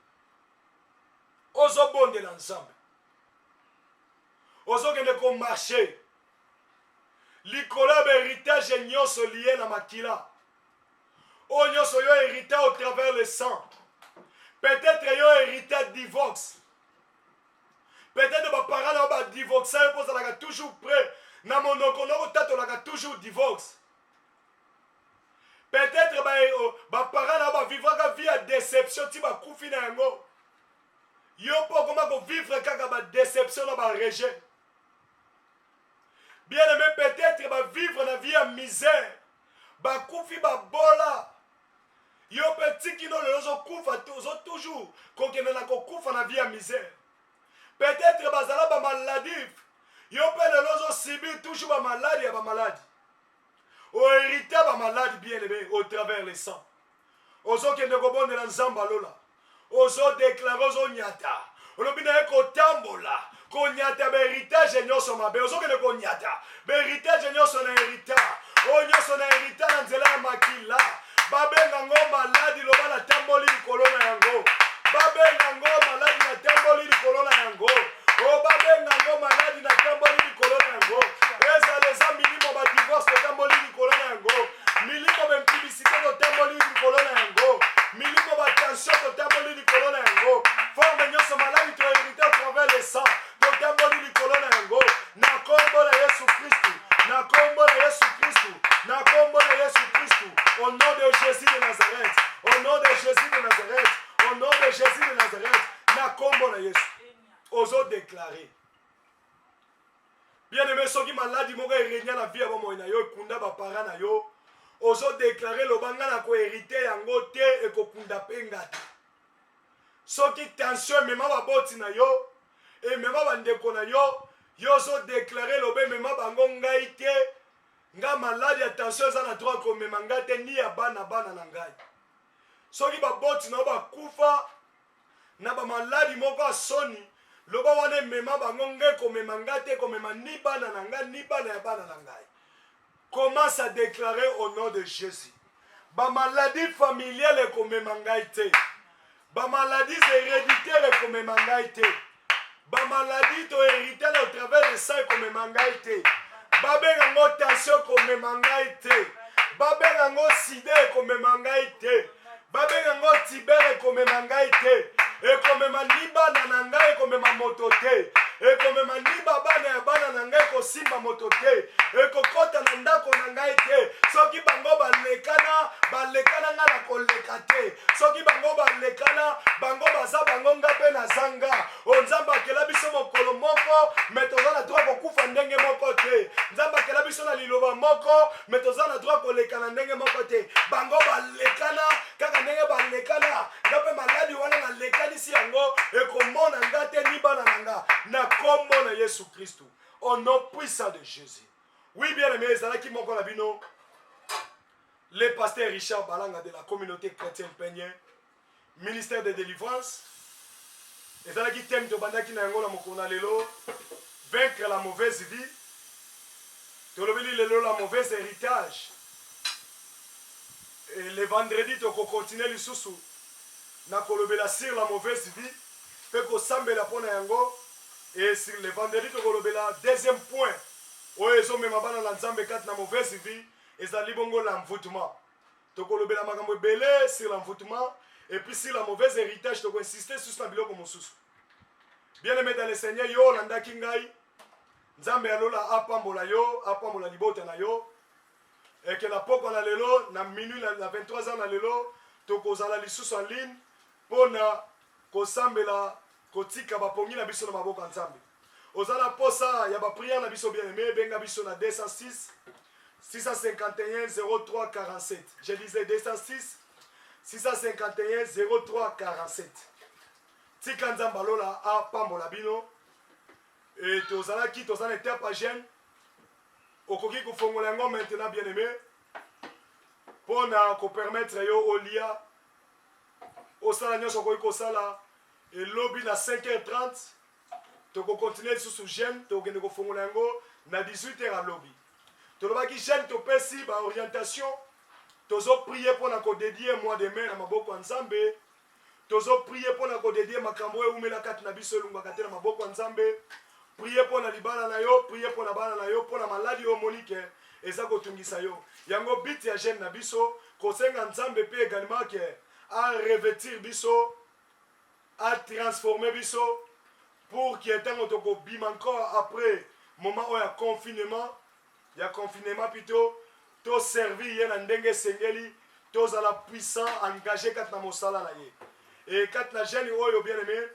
ozobondela Nzambe ozokende komarche likolo ya héritage nyonso lié na makila oyo nyonso yo hérité au travers le sang. Peut-être yo hérité divorce. Peut-être baparents na ba divorce yo pozalaka toujours prêt na monoko noko tatolaka toujours divorce. Peut-être baparents na ba vivaka vie ya déception ti bakufi na yango. Yo po koma ko vivre kaka ba déception na ba rejet. Bien aimé, peut-être ba vivre na vie ya misère. Bakufi babola. Yo petit kino lezo kufa toujours kokende na kokufa na vie ya misère. Peut-être bazala ba maladie. Yo pe lezo subir toujours ba maladie ya ba maladie. O hérité ba maladie bien aimé au travers les sangs. Ozokende kobonde na Nzamba lola. ozo déclarer ozo nyata olobi na ye kotambola konyata héritage nyonso mabe ozokende konyata héritage nyonso na hérita oyo nyonso na hérita na nzela ya makila babenga ngo maladi loba na tamboli likolo na yango babenga ngo maladi na tamboli likolo na yango o babenga ngo maladi na tamboli likolo na yango ezala eza milimo badivorce totamboli likolo na yango milimo bempibisite totamboli likolo na yango milimo batension totamboli likolo na yango forme nyonso maladi tohérite travers le sang totamboli likolo na yango na kombo na Yesu Kristu na kombo na Yesu Kristu na kombo na Yesu Kristu au nom de Jésus de Nazareth au nom de Jésus de Nazareth au nom de Jésus de Nazareth na kombo na Yesu ozo déclarer bien aimé soki maladi moko erenya na vie ya bomoi na yo ekunda bapara na yo ozo déclarer lobanga na kohérite yango te ekokunda mpe ngata soki tension emema baboti na yo emema bandeko na yo yo ozo déclarer lobe emema bango ngai te nga maladi ya tension eza na droit komema ngai te ni ya bana na ngai soki baboti na yo bakufa na bamaladi moko ya soni loba wana emema bango ngai komema ngai te komema ni bana na ngai ni bana ya bana na ngai commence à déclarer au nom de Jésus bamaladi familiale ekomema ngai te bamaladi héréditaire ekomema ngai te bamaladi tohérite au travers de ça ekomema ngai te babenga ngo tension ekomema ngai te babenga ngo sida ekomema ngai te babenga ngo tibere ekomema ngai te ekomema ni bana na ngai ekomema moto te ekomema ni babana ya bana na ngai kosimba moto te ekokota na ndako na ngai te soki bango balekana nga na koleka te soki bango balekana bango baza bango nga mpe na zanga nzambe akela biso mokolo moko me toza na droit kokufa ndenge moko te nzambe akela biso na liloba moko me toza na droit kolekana ndenge moko te bango balekana kaka ndenge balekana nga mpe maladi wana nalekanisi yango ekomona nga te ni bana na nga na kombo na Yesu Kristu au nom puissant de Jésus. Oui, bien aimé, ezalaki moko na bino le pasteur Richard Balanga de la communauté chrétienne Peigné, ministère de délivrance. Ezalaki thème to bandaki na yango na mokona lelo, vaincre la mauvaise vie. Tolobeli lelo la mauvaise héritage. Et le vendredi to ko continuer lisusu na kolobela sur la mauvaise vie. Pe ko sambela pona yango. Et sur le vendredi to kolobela deuxième point. Oyo ezomema bana na nzambe kati na mauvaise vie ezali bongo l'envoûtement. Tokolobela makambo ebele sur l'envoûtement et puis sur la mauvaise héritage toko insister sur na biloko mosusu. Bien aimé dans le Seigneur yo landaki ngai nzambe alola apambola yo apambola libota na yo et que la poko na lelo na minuit na 23h na lelo tokozala lisusu en ligne pona kosambela kotika bapongi na biso na maboko ya nzambe. Ozala posa ya ba prière na biso bien aimé benga biso na 206 651 03 47. Je disais 206 651 03 47. Tika nzamba lola a pambola bino et tozala ki tozala étape à jeune okoki kofongola yango maintenant bien aimé pona ko permettre yo olia osala nyonso okoki kosala et lobby na 5h30 toko continuer sous jeune tokende kofongola yango na 18h à lobby tolobaki jeune topesi ba orientation tozo prier pour na ko dédier mois de mai na maboko nzambe tozo prier pour na ko dédier makambo eumela kati na biso lunga kati na maboko nzambe prier pour na libala na yo prier pour na bana na yo pour na maladi o monique eza kotungisa yo yango bit ya jeune na biso kosenga nzambe pe également que à revêtir biso à transformer biso pour qu'il y ait un toko bim encore après moment où il y a confinement plutôt to servi y a ndenge sengeli to la puissant engagé kat na mosala na ye et kat na jeune oyo bien aimé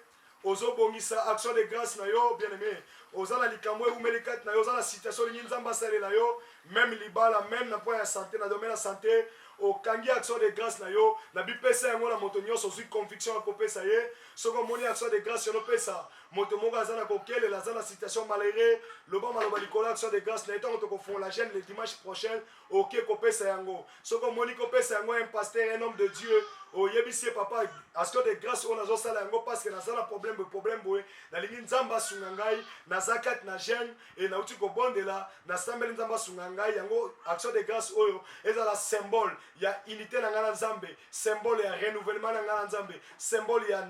ozo bongisa action de grâce na yo bien aimé ozala likamwe umeli kat na yo ozala situation ni nzamba sale na yo même libala même na point ya santé na domaine ya santé okangi action de grâce na yo na bipesa yango na moto nyonso zwi conviction ya kopesa ye soko moni action de grâce yono pesa moto moko aza na kokelela aza na situation malheureux loba maloba likolo action de grâce na ye ntango tokofongola la chaîne le dimanche prochain oke kopesa yango soko moni kopesa yango un pasteur un homme de Dieu oyebisi papa action de grâce on azo sala yango parce que naza na problème boye nalingi nzambe asunga ngai naza kati na jeune et nauti kobondela nasambeli nzambe asunga ngai yango action de grâce oyo ezala symbole ya unité na ngai na nzambe, symbole ya renouvellement na ngai na nzambe, symbole ya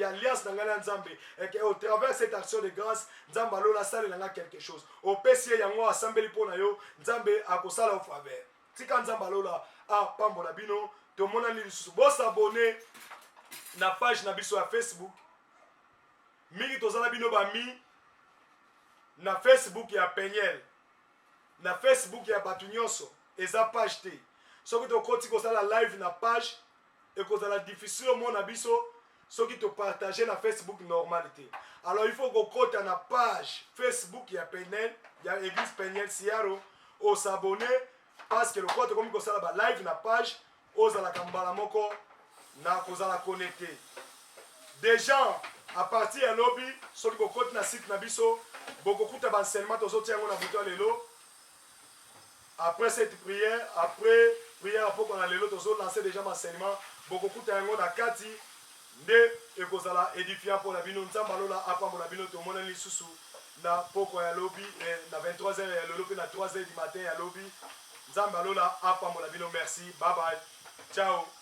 alliance na ngai na nzambe, et que au travers cette action de grâce nzambe alola salela ngai quelque chose opesi yango asambeli mpona yo nzambe akosala au faveur tika nzambe alola apambola bino tomonani lisusu bosabone na page na biso ya Facebook mingi tozala bino bami na Facebook ya Peniel na Facebook ya bato nyonso eza page te soki tokoti kosala live na page ekozala difficile omona biso soki topartage na Facebook normalité. Alors il faut kokota na page Facebook ya Peniel ya Église Peniel Siaro osabone parce que le kote komi kosala ba live na page ozala kambala moko na kozala connecté. Déjà à partir ya lobby soki kokoti na site na biso bokokuta ba enseignement tozoti yango na buto lelo. Après cette prière, après prière à poko na lelo tozo lancer déjà ma enseignement bokokuta yango na kati nde ekozala édifiant pour la bino nzamba lola apambola bino tomona lisusu na poko ya lobby na 23h ya lelo na 3h du matin ya lobby nzamba lola apambola bino merci bye bye ciao.